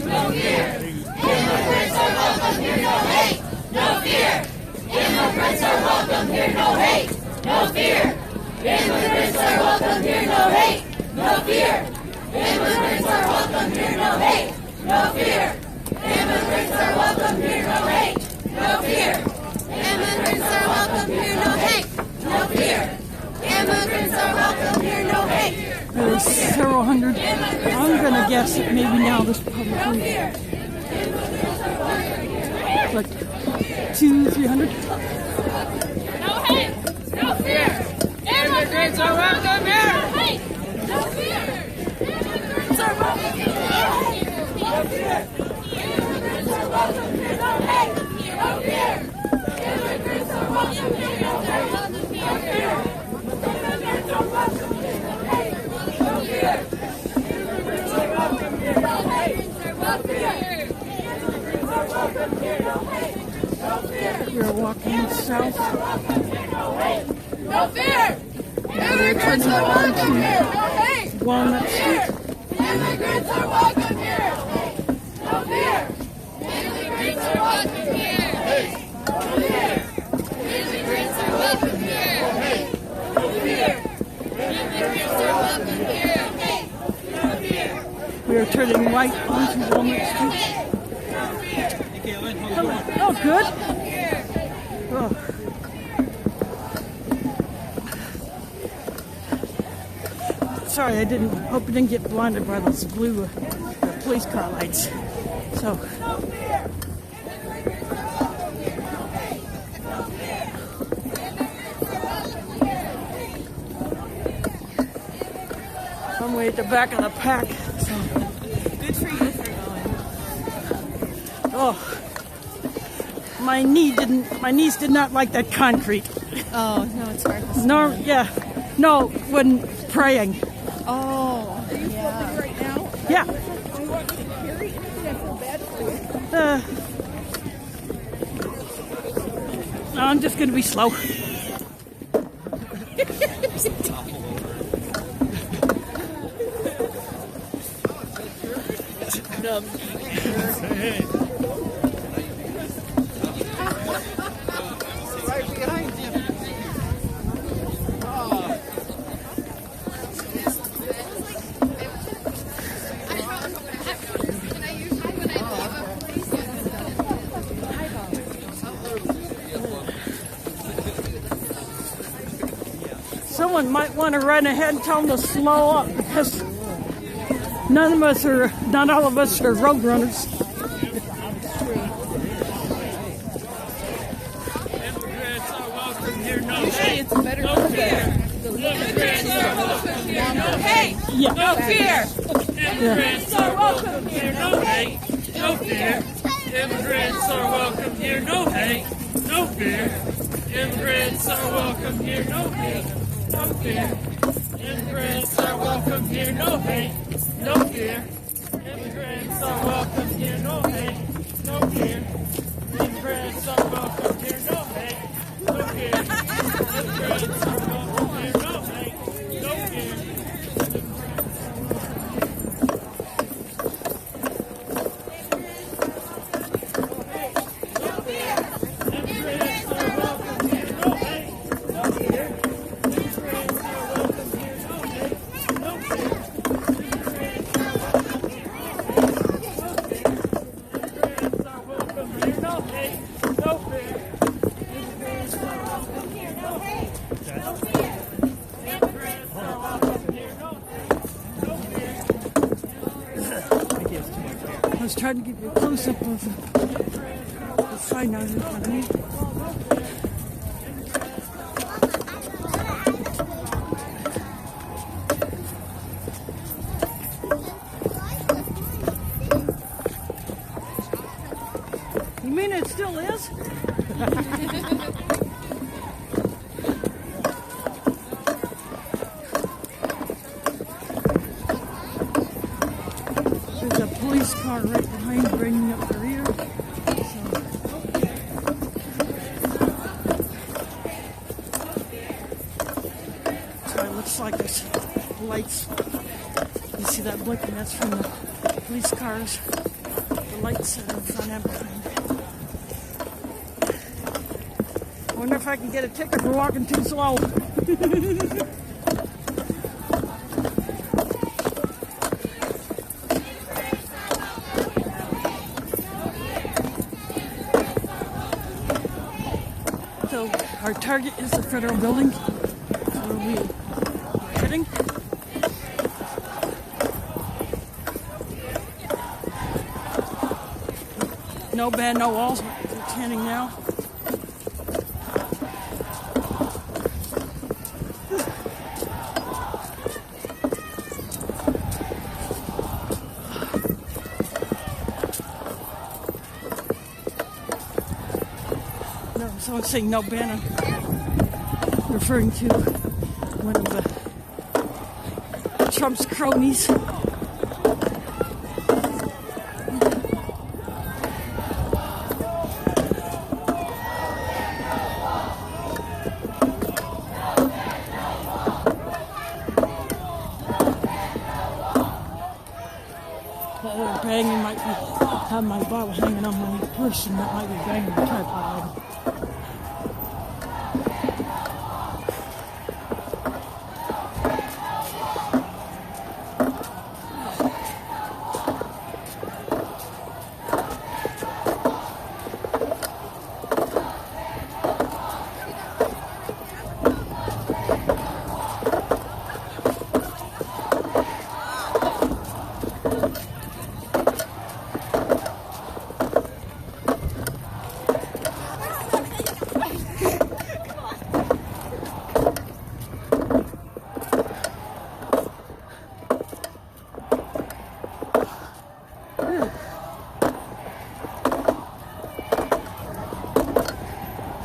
Immigrants are welcome here, no hate, no fear. Immigrants are welcome here, no hate, no fear. Immigrants are welcome here, no hate, no fear. Immigrants are welcome here, no hate, no fear. Immigrants are welcome here, no hate, no fear. Immigrants are welcome here, no hate, no fear. Immigrants are welcome here, no hate. There's several hundred. I'm gonna guess that maybe now there's probably like 200-300. No hate, no fear. Immigrants are welcome here. No hate, no fear. Immigrants are welcome here. No hate, no fear. Immigrants are welcome here. No hate, no fear. Immigrants are welcome here. No hate, no fear. Immigrants are welcome here. No hate, no fear. Immigrants are welcome here. No hate, no fear. Immigrants are welcome here. No hate, no fear. We're walking south. No hate, no fear. Immigrants are welcome here. No hate, Walnut Street. Immigrants are welcome here. No fear. Immigrants are welcome here. No fear. Immigrants are welcome here. No fear. Immigrants are welcome here. No fear. We are turning right onto Walnut Street. Oh, good. Oh. Sorry, I hope I didn't get blinded by those blue police car lights. So. I'm way at the back of the pack. So. Good for you for going. Oh. My knees did not like that concrete. Oh, no, it's hard. No, yeah. No, when praying. Oh, are you flipping right now? Yeah. Do you want me to carry anything? I feel bad for you. No, I'm just going to be slow. right behind you. Someone might want to run ahead and tell them to slow up because not all of us are road runners. Immigrants are welcome here, no hate. It's better no fear. Immigrants are welcome here, no hate. Yeah. No fear. Immigrants are welcome here, no hate. No fear. Immigrants are welcome here, no hate. No fear. Immigrants are welcome here, no hate. No fear. Immigrants are welcome here, no hate. No fear. Immigrants are welcome here, no hate. No fear. Immigrants are welcome here, no hate. No fear. Immigrants are welcome here, no hate. No fear. I was trying to give you a close-up of the sign out in front of me. You mean it still is? There's a police car right behind bringing up the rear. So it looks like there's lights. You see that blinking? That's from the police cars. The lights that are in front and behind. I wonder if I can get a ticket for walking too slow. So our target is the federal building. So we're heading. No band, no walls. We're tanning now. No, someone's saying no ban, referring to one of Trump's cronies. Banging might be have my bottle hanging on my purse, and that might be banging the tripod.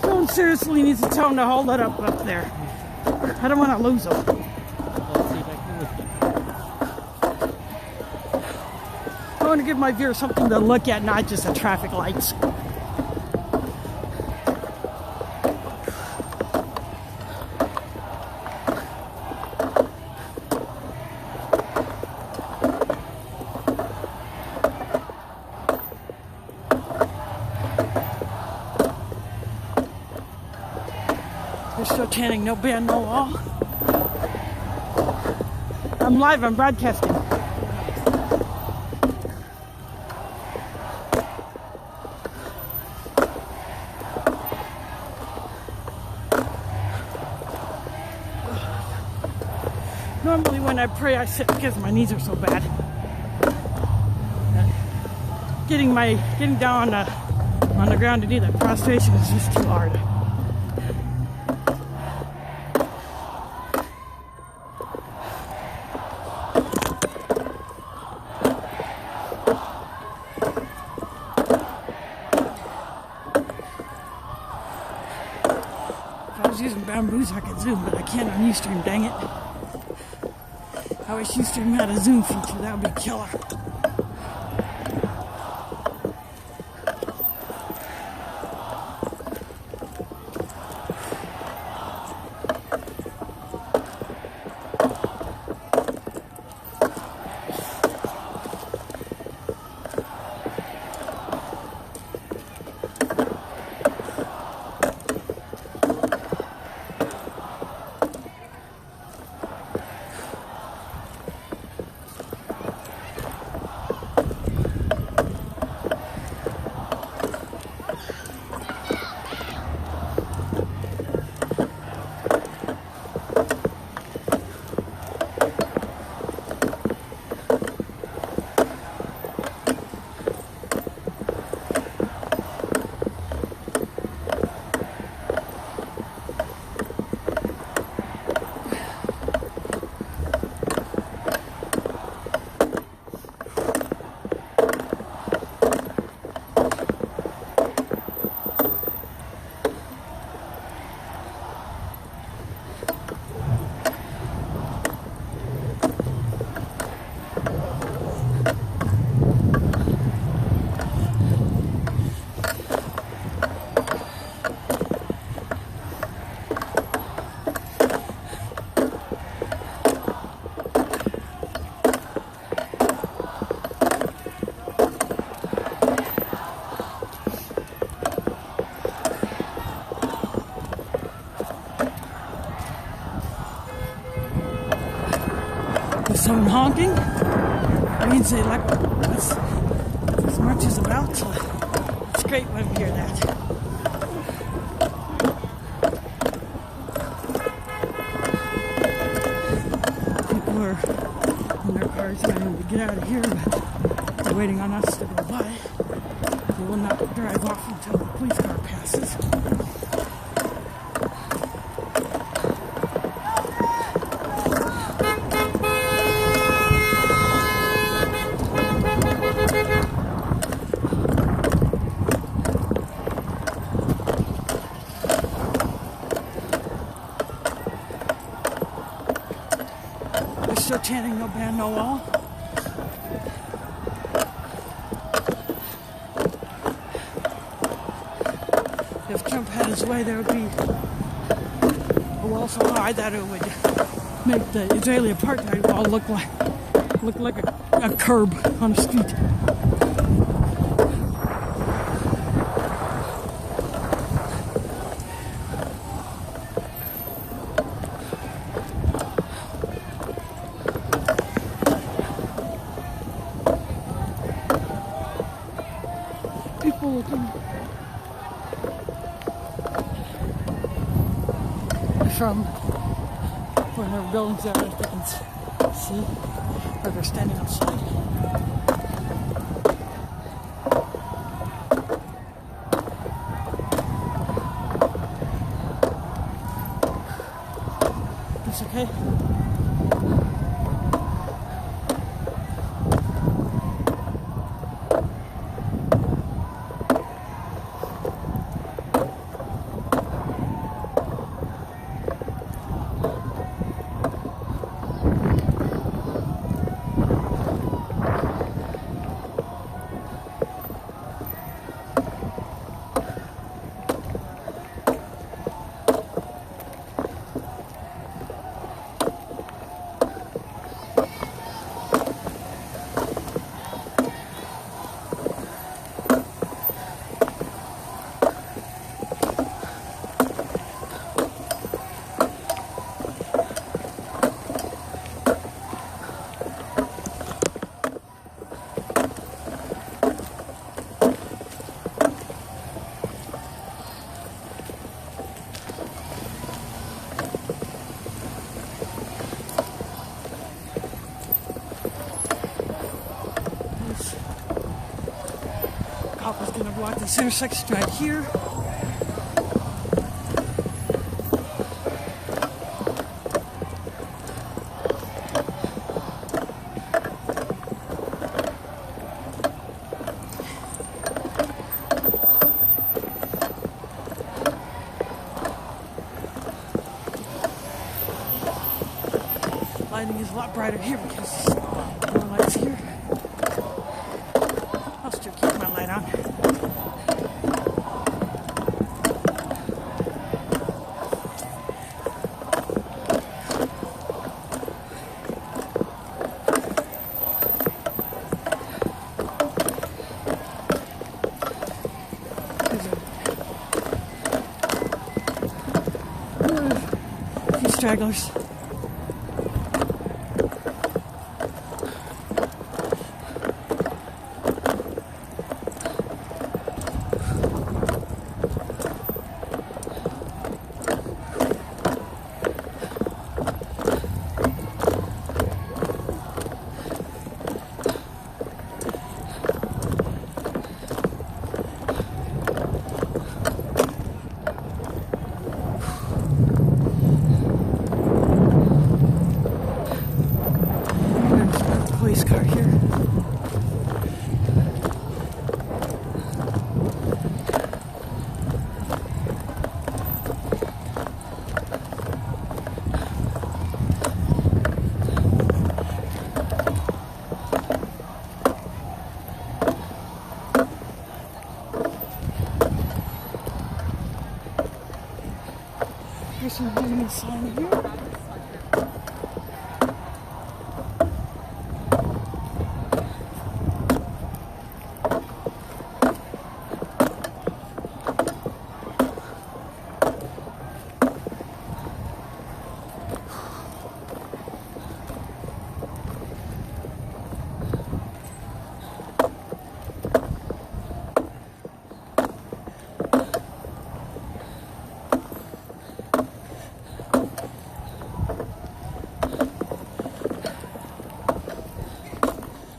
Someone seriously needs to tell him to hold it up there. I don't want to lose him. I want to give my viewers something to look at, not just the traffic lights. They're still chanting, no ban, no law. I'm live, I'm broadcasting. Normally when I pray, I sit because my knees are so bad. Getting down on the ground to do that prostration is just too hard. If I was using bamboos, I could zoom, but I can't on Ustream, dang it. I wish Ustream had a zoom feature, that would be killer. Someone honking? I mean, say like this march is about. It's great when we hear that. People are in their cars trying to get out of here, but they're waiting on us to go by. They will not drive off until the police car passes. Still chanting no ban, no wall. If Trump had his way, there would be a wall so high that it would make the Israeli apartheid wall look like a curb on the street. From one of their buildings there, if they can see, or they're standing outside. It's okay. this intersection right here. Lighting is a lot brighter here because there's more lights here. I'll still keep my light on. A few stragglers. Police car here. There's some moving sign here.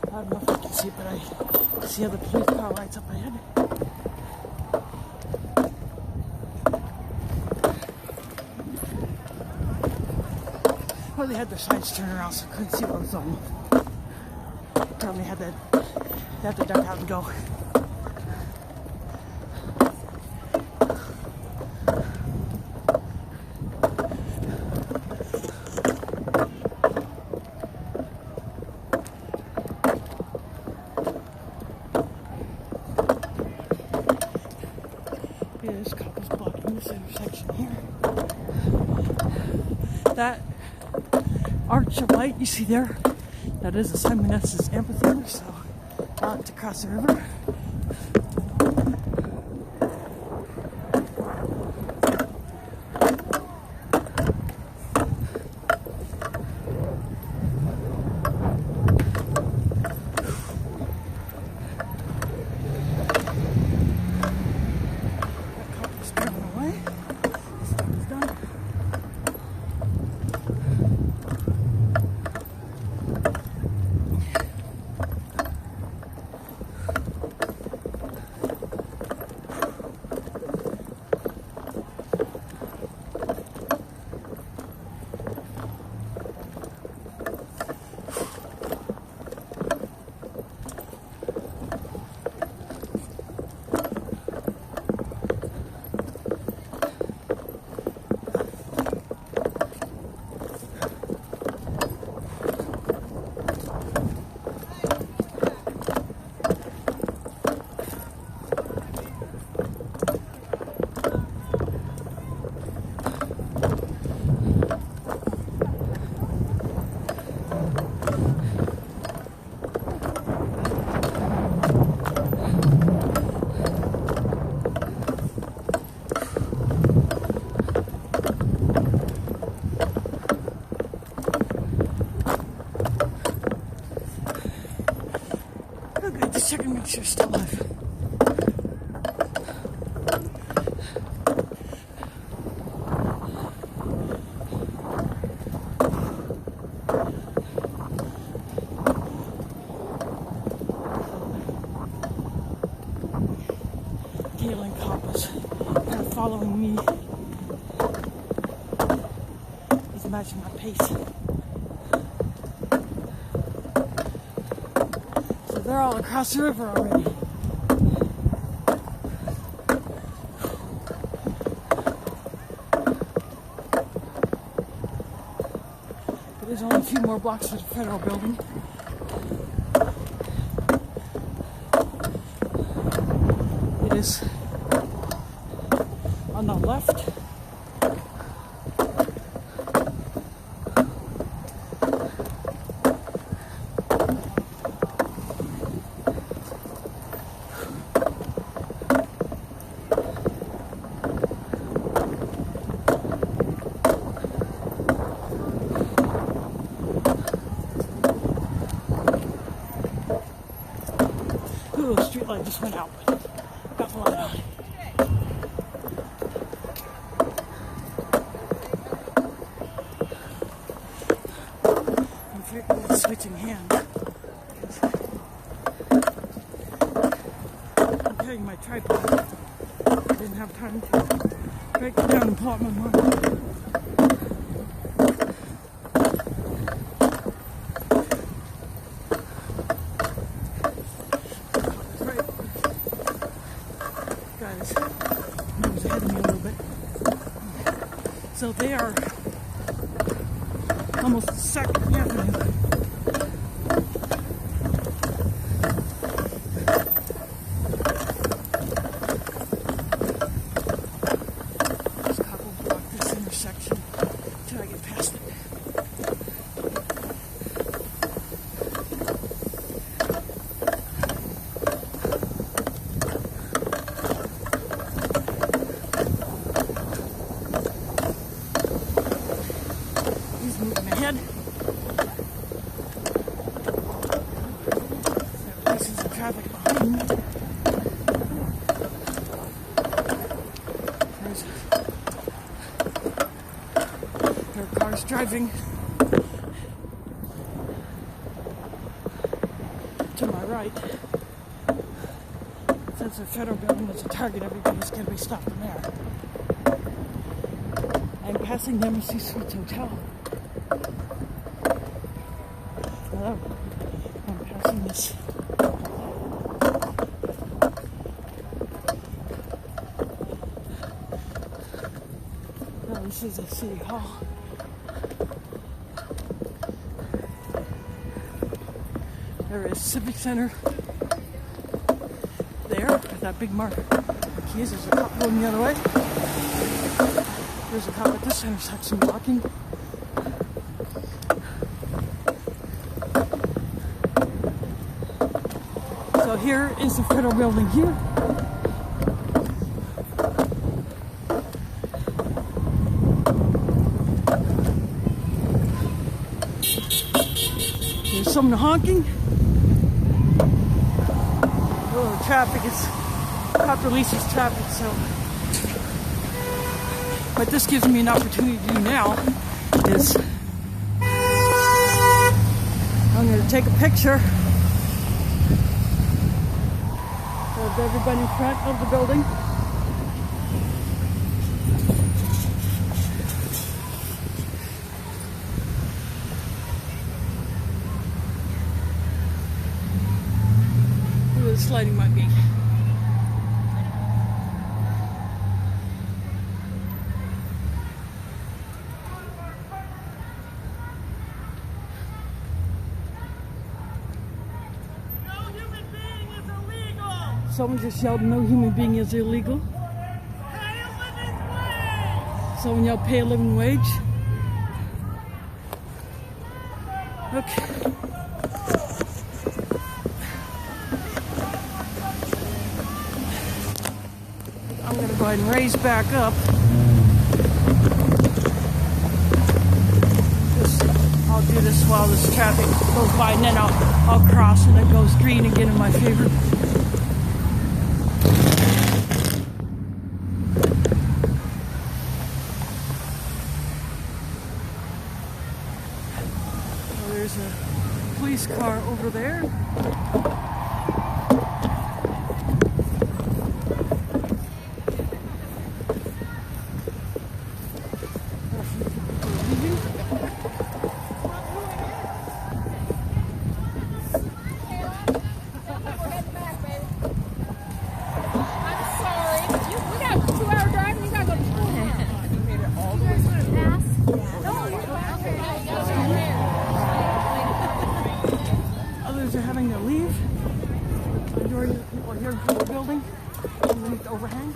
I don't know if I can see it, but I see how the police car lights up ahead. Well, they had their sides turned around, so I couldn't see what was on. Probably had to duck out and go. There's couples blocking this intersection here. That arch of light you see there, that is the Simon Estes Amphitheater, so I like to cross the river. Just check and make sure it's still alive. me. He's matching my pace. So they're all across the river already. But there's only a few more blocks to the federal building. It is on the left. Ooh, the street light just went out. Got the light on. I'm frequently switching hands. I'm carrying my tripod. I didn't have time to break it down and pull out my mom. So they are almost Second Avenue. This cop will block this intersection until I get past it. Moving ahead. There are places of traffic behind me. There are cars driving to my right. Since the federal building is a target, everybody's going to be stopping there. I'm passing the Embassy Suites Hotel. Hello. I'm passing this. Oh, this is a city hall. There is Civic Center there with that big marker. Keys, there's a cop going the other way. There's a cop at this intersection blocking. So here is the federal building here. There's someone honking. Oh, the traffic is, cop releases traffic, so. What this gives me an opportunity to do now is I'm going to take a picture of everybody in front of the building. Ooh, this lighting might be. Someone just yelled, "No human being is illegal." Pay a living wage! Someone yelled, "Pay a living wage." Okay. I'm going to go ahead and raise back up. I'll do this while this traffic goes by, and then I'll cross and it goes green again in my favor. There's a police car over there. are having to leave. Majority of the people are here in the building underneath the overhang.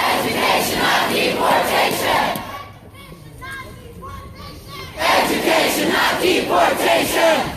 Education, not deportation. Education, not deportation.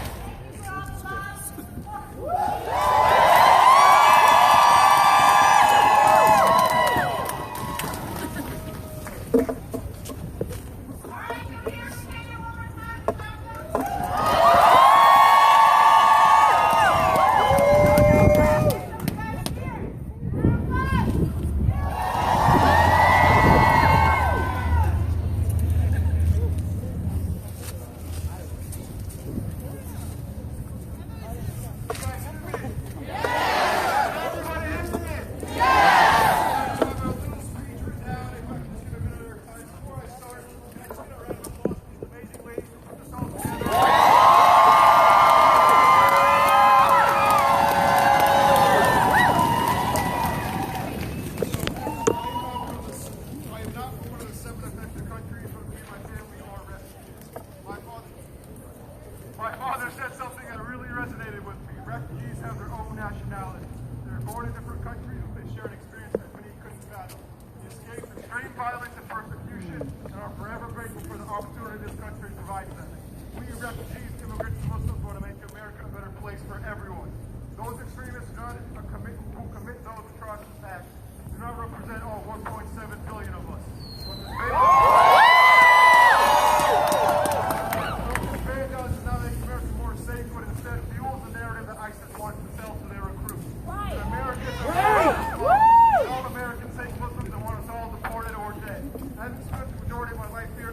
My father said something that really resonated with me. Refugees have their own nationality. They're born in different countries, but they share an experience that many couldn't fathom. They escaped extreme violence and persecution and are forever grateful for the opportunity this country provides them. We refugees, immigrants, and Muslims want to make America a better place for everyone. Those extremists who commit those atrocious acts do not represent all 1.7 billion of us.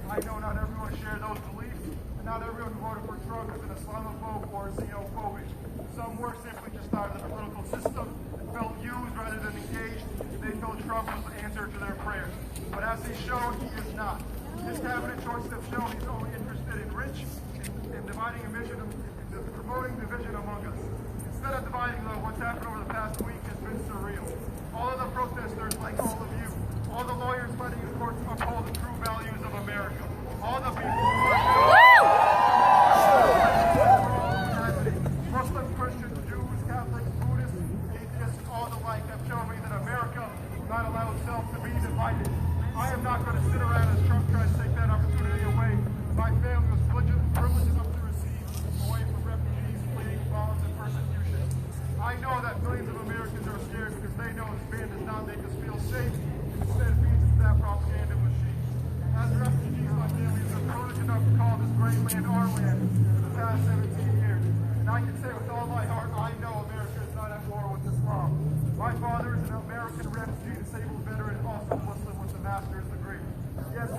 I know not everyone shares those beliefs, and not everyone who voted for Trump is an Islamophobe or xenophobic. Some were simply just tired of the political system and felt used rather than engaged. They felt Trump was the answer to their prayers. But as he's shown, he is not. His cabinet choices have shown he's only interested in rich and dividing a vision, promoting division among us. Instead of dividing, though, what's happened over the past week has been surreal. All of the protesters, like all of you, all the lawyers fighting in court to uphold the true values of America. All the people who Muslims, Christians, Jews, Catholics, Buddhists, atheists, and all the like have shown me that America will not allow itself to be divided. I am not going to sit around as Trump tries to take that opportunity away. My family was privileged enough to receive away from refugees fleeing violence and persecution. I know that millions of Americans are scared because they know this ban does not make us feel safe. Instead, it feeds into that propaganda machine. As refugees, my family has been privileged enough to call this great land our land for the past 17 years. And I can say with all my heart, I know America is not at war with Islam. My father is an American refugee, disabled veteran, and also Muslim with a master's degree. Yes, sir.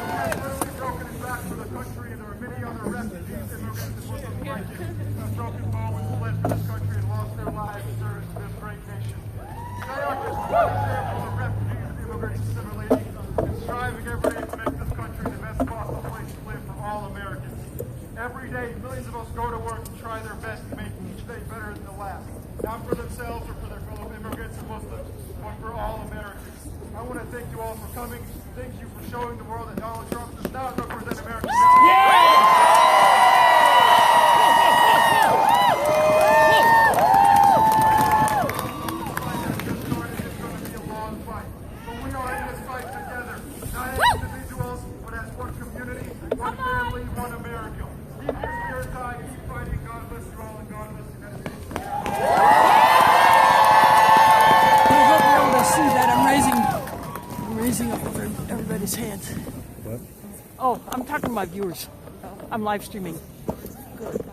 He has literally broken his back for the country, and there are many other refugees, immigrants, and Muslims like him who have broken bones, fled for this country, and lost their lives in service to this great nation. They are just one example of refugees and immigrants assimilating and striving every day to make this country the best possible place to live for all Americans. for showing the world that Donald Trump does not represent America. Hands. What? Oh, I'm talking to my viewers. I'm live streaming. Good.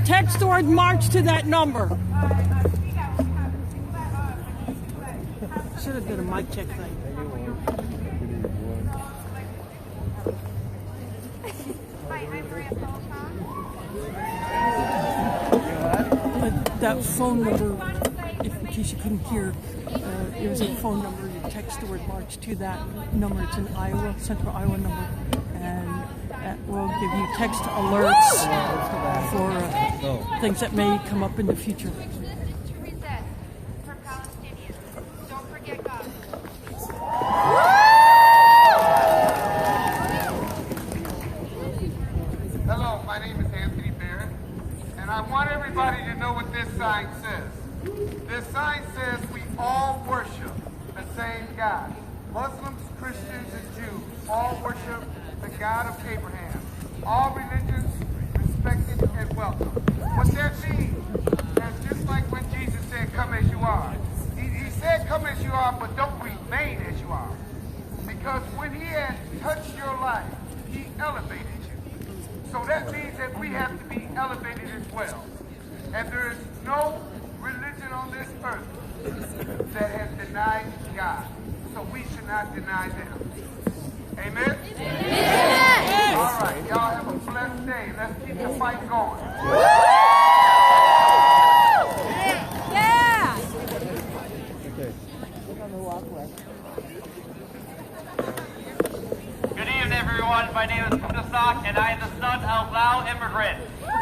Text or march to that number. Should should have done a mic check thing. That phone number, if in case you couldn't hear, it was a phone number. You text the word March to that number. It's an Iowa, Central Iowa number, and that will give you text alerts for things that may come up in the future. Hello, my name is Anthony Barrett, and I want everybody to know what this sign says. This sign says we all worship the same God. Muslims, Christians, and Jews all worship the God of Abraham. All religions respected and welcome. What that means is just like when Jesus said, come as you are. He said, come as you are, but don't remain as you are. Because when he had touched your life, he elevated you. So that means that we have to be elevated as well. And there is no religion on this earth that has denied God. So we should not deny them. Amen? Amen. All right, y'all have a blessed day. Let's keep the fight going. Yeah! Good evening, everyone. My name is Kudasak, and I am the son of Lao immigrant. And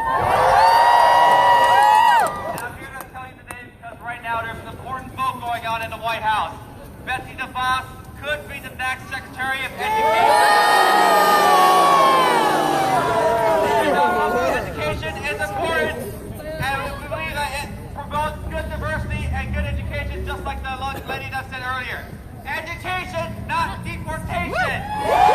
I'm here to tell you today because right now there's an important vote going on in the White House. Betsy DeVos could be the next Secretary of Education. Education is important, and we believe that it promotes good diversity and good education, just like the lady that said earlier. Education, not deportation. What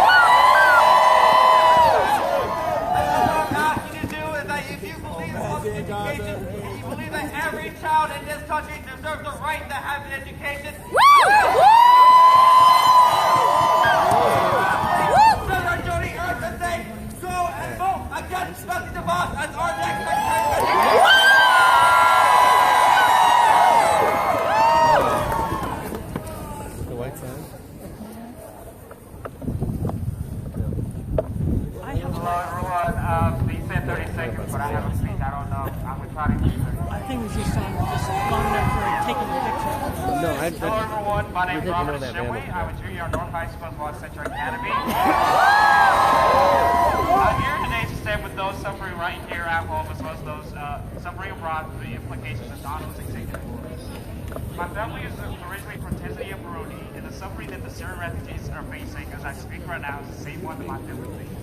I'm asking you to do is that if you believe in public education, and you believe that every child in this country deserves the right to have an education, Senator Joni Ernst say, go and vote against Betsy DeVos as our next Secretary of Education. The white sign? Hello, everyone. They said 30 seconds, but I have a speech. I don't know. I'm going to try to do 30 seconds. I think it was just long enough for taking a picture. No, hello, everyone. My name is Robert Shimway. I'm a junior at North High School as well as Central Academy. I'm here today to stand with those suffering right here at home as well as those suffering abroad through the implications of Donald's executive orders. My family is originally from Tanzania and Burundi, and the suffering that the Syrian refugees are facing as I speak right now is the same one that my family faces.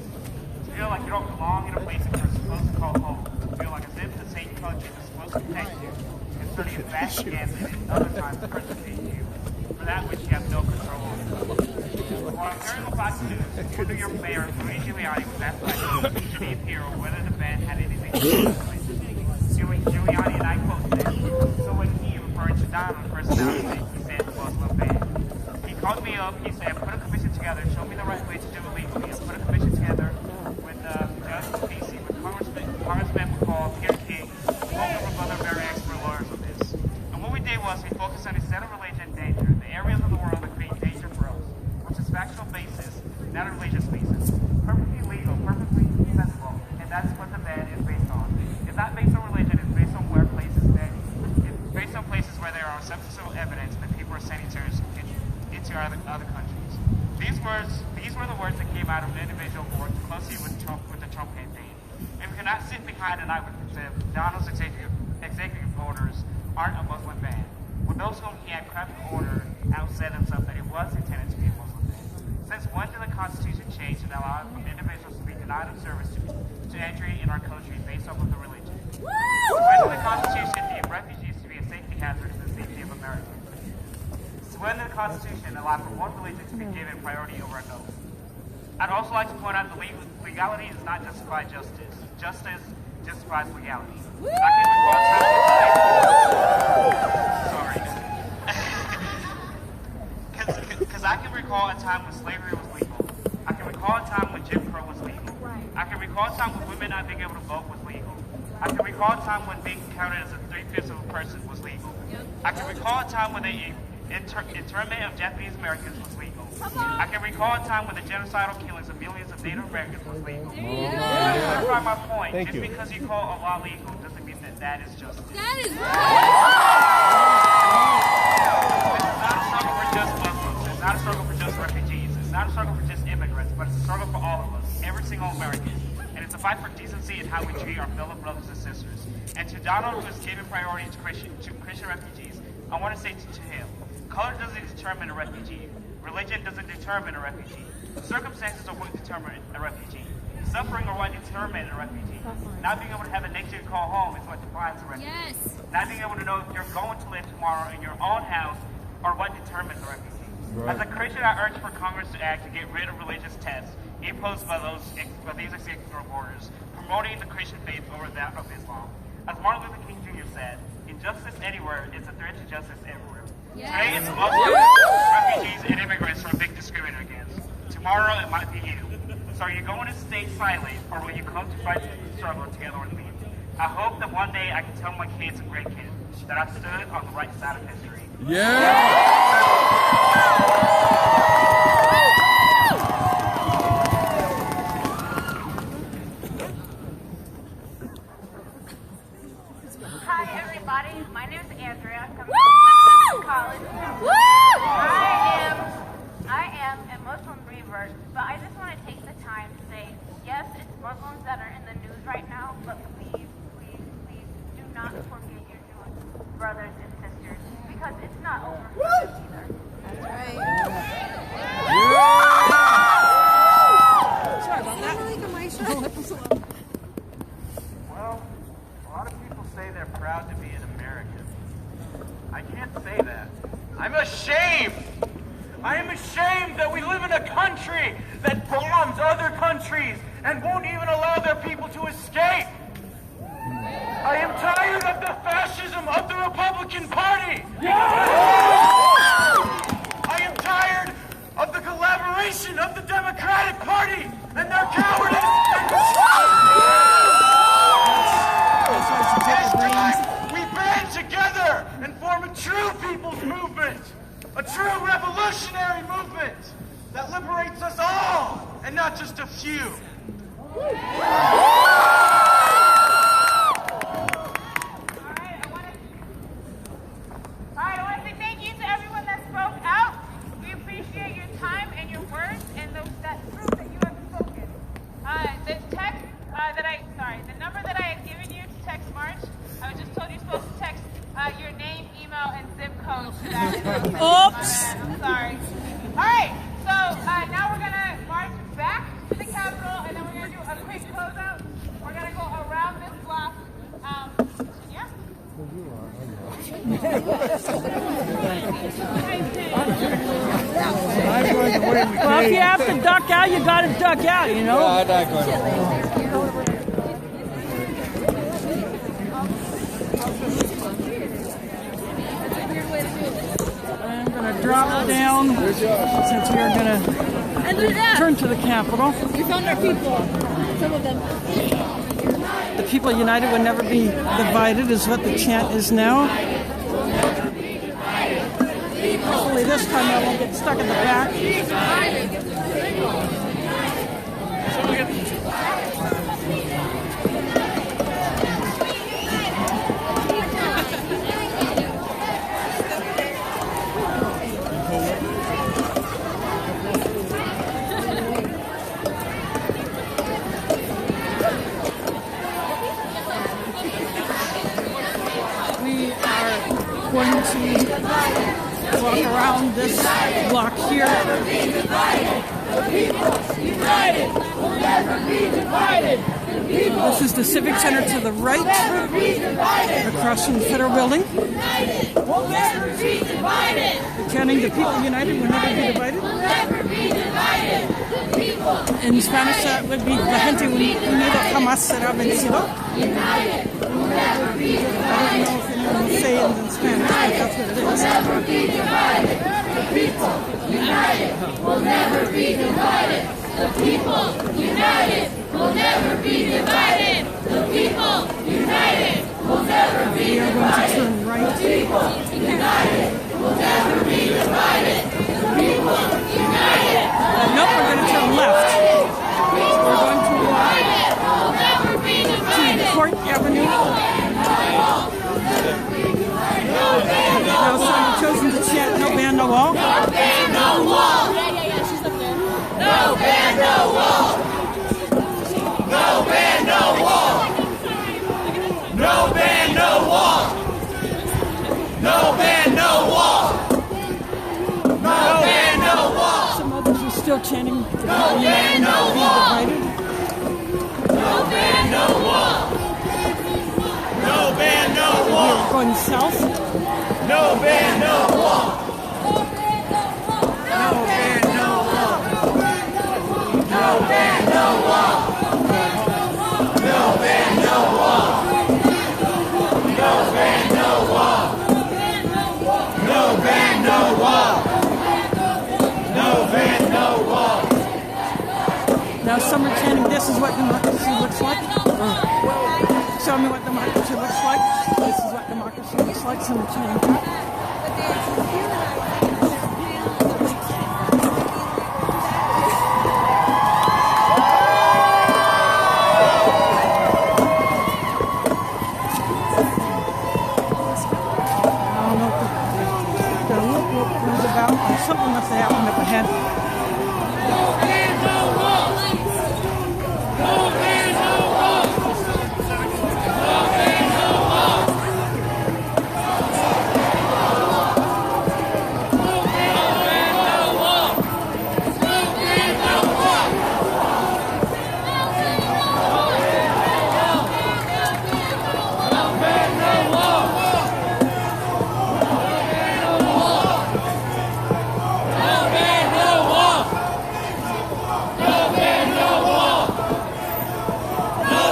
To feel like you don't belong in a place that you're supposed to call home. To feel like as if the same country that's supposed to protect you is turning its back again and at other times persecute you for that which you have no control over. What I'm hearing about you is whether your mayor, Rudy Giuliani, was asked by the appear or whether the ban had anything to do with it. Giuliani and I quoted him. So when he, referring to Donald's personality, he said it was a ban. He called me up, he said, put a commission together, show me the right way to do it legally, and put a commission together with Judge Casey, with Congressman McCall, Pierre King, a whole number of other very expert lawyers on this. And what we did was we focused on the set of religion danger, the areas of the world that create danger for us, which is factual basis, not a religious basis. Perfectly legal, perfectly sensible, and that's what the ban is based on. It's not based on religion, it's based on where places that, it's based on places where there are substantial evidence that people are sending terrorists into other countries. These were the words that came out of the individual who worked closely with the Trump campaign. And we cannot sit behind an eyewitness that Donald's executive orders aren't a Muslim ban. When those whom he had crafted order outsaid himself that it was intended to be a Muslim ban. Since when did the Constitution change and allow individuals to be denied of service to entry in our country based off of the religion? When did the Constitution deem refugees to be a safety hazard to the safety of America? When did the Constitution allow for one religion to be given priority over another? I'd also like to point out that legality does not justify justice. Justice justifies legality. I can recall because I can recall a time when slavery was legal. I can recall a time when Jim Crow was legal. I can recall a time when women not being able to vote was legal. I can recall a time when being counted as a 3/5 of a person was legal. I can recall a time when they internment of Japanese Americans was legal. I can recall a time when the genocidal killings of millions of Native Americans was legal. To clarify my point, Thank just you. because you call a law legal doesn't mean that that is justice. That is This is not a struggle for just Muslims. It's not a struggle for just refugees. It's not a struggle for just immigrants, but it's a struggle for all of us, every single American. And it's a fight for decency and how we treat our fellow brothers and sisters. And to Donald, who has given priority to Christian refugees, I want to say to him, color doesn't determine a refugee. Religion doesn't determine a refugee. Circumstances are what determine a refugee. Suffering are what determine a refugee. Not being able to have a nature to call home is what defines a refugee. Yes. Not being able to know if you're going to live tomorrow in your own house are what determines a refugee. Right. As a Christian, I urge for Congress to act to get rid of religious tests imposed by these executive orders, promoting the Christian faith over that of Islam. As Martin Luther King Jr. said, injustice anywhere is a threat to justice everywhere. Yes. Today it's Muslims, refugees, and immigrants who are being discriminated against. Tomorrow it might be you. So are you going to stay silent, or will you come to fight the struggle together with me? I hope that one day I can tell my kids and grandkids that I stood on the right side of history. Hi, everybody. My name is Andrea. I'm coming Woo! from college. Woo! I am a Muslim revert, but I just want to take the time to say, yes, it's Muslims that are in the news right now, but please, please, please do not forget your Jewish brothers and sisters, because it's not over for them either. That's right. Sorry about that. Well, a lot of people say they're proud to be an American. I can't say that. I'm ashamed. I am ashamed that we live in a country that bombs other countries and won't even allow their people to escape. I am tired of the fascism of the Republican Party. I am tired of the collaboration of the Democratic Party and their cowardice and It's time we band together and form a true people's movement, a true revolutionary movement that liberates us all and not just a few. Alright, I want to say thank you to everyone that spoke out. We appreciate your time and your words and that proof that you have spoken. The number that I had given you to text March, I was just told you're supposed to text your name, email, and zip code to that. Oops. I'm sorry. Alright, so now we're going to march back to the Capitol, and then we're going to do a quick closeout. We're going to go around this block. Yeah? Well, if you have to duck out, you got to duck out, you know? I'm not going to. I'm going to drop down since we are going to turn to the Capitol. We found our people. Some of them. The people united would never be divided is what the chant is now. Hopefully this time I won't get stuck in the back. We are going to walk around this block here. This is the Civic Center to the right, across from the Federal Building. Chanting the people united will never be divided. In Spanish that would be la gente unida jamás será vencido. I don't know if anyone will say it in Spanish, but that's what it is. Never be divided. The people united will never be divided. The people united will never be divided. The people united will never be divided. The people united will Nope, we're going to turn left. We're going to Court Avenue. Now some have chosen to chant "No ban, no wall." No ban, no wall. Yeah, she's up there. No ban, no wall. No ban, no wall. No ban, no wall. No ban, no wall. No ban, no wall. Some others are still chanting. No ban, no wall. No ban, no wall. No ban, no wall. We're going south. No ban, no wall. No ban, no wall. No ban, no wall. No ban, no wall. No ban, no wall. No ban, no wall. No ban, no wall. Now some are chanting, "This is what democracy looks like." Show me what democracy looks like. This is what democracy looks like. Some are chanting that. Something must have happened up ahead. No ban, no wall. No ban, no wall. No ban, no wall. No ban, no wall. No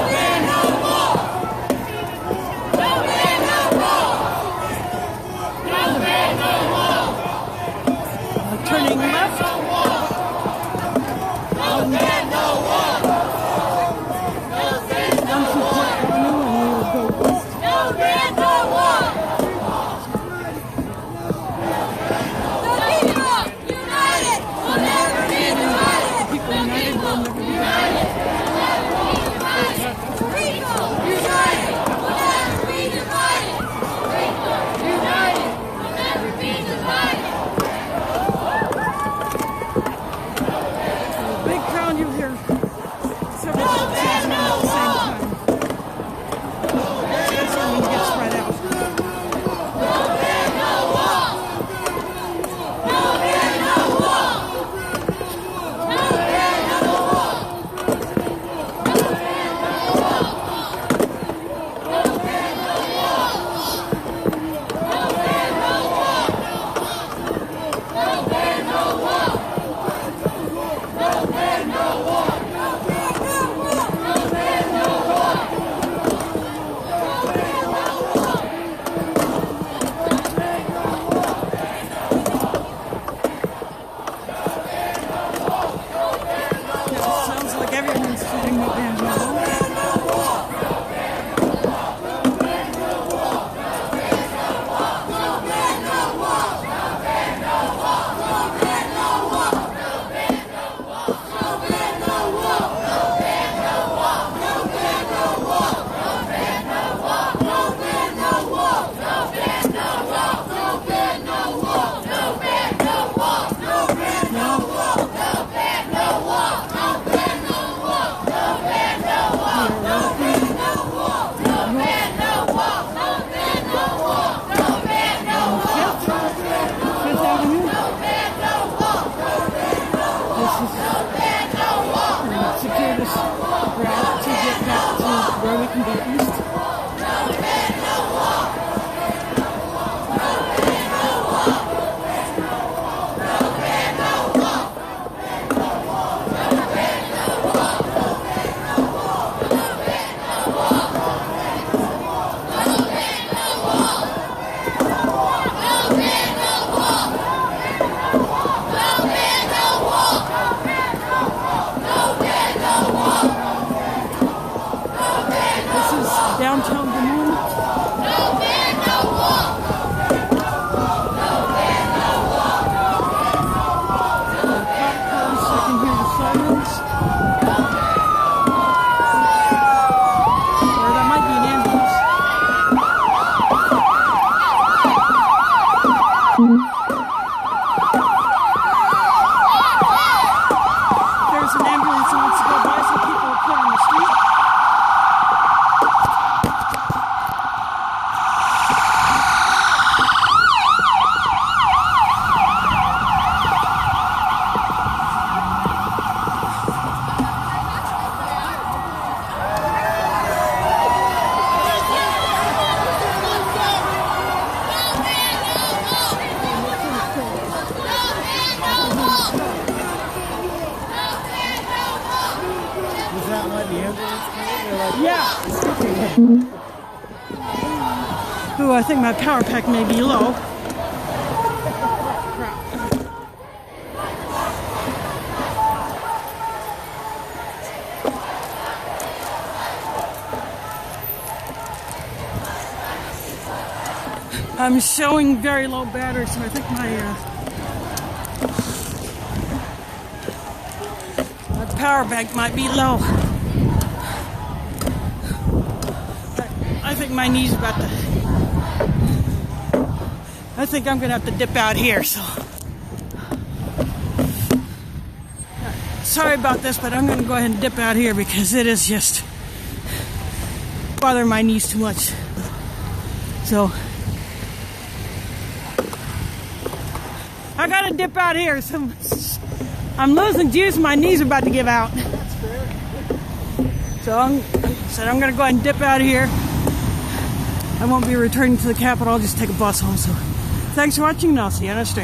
ban, no wall. No ban, no wall. Turning left. No ban, no wall. Down to Court Avenue, and we will go east. No ban, no wall. The people united will never be divided. People united will never be divided. People united will never be divided. People united will never be divided. Yeah. Ooh, I think my power pack may be low. I'm showing very low battery, so I think my power bank might be low. I think my knee's about to... I think I'm gonna have to dip out here, so... Sorry about this, but I'm gonna go ahead and dip out here because it is just bothering my knees too much. So... I gotta dip out here. So I'm losing juice. My knees are about to give out. So I'm gonna go ahead and dip out of here. I won't be returning to the Capitol. I'll just take a bus home. So thanks for watching, and I'll see you on the stream.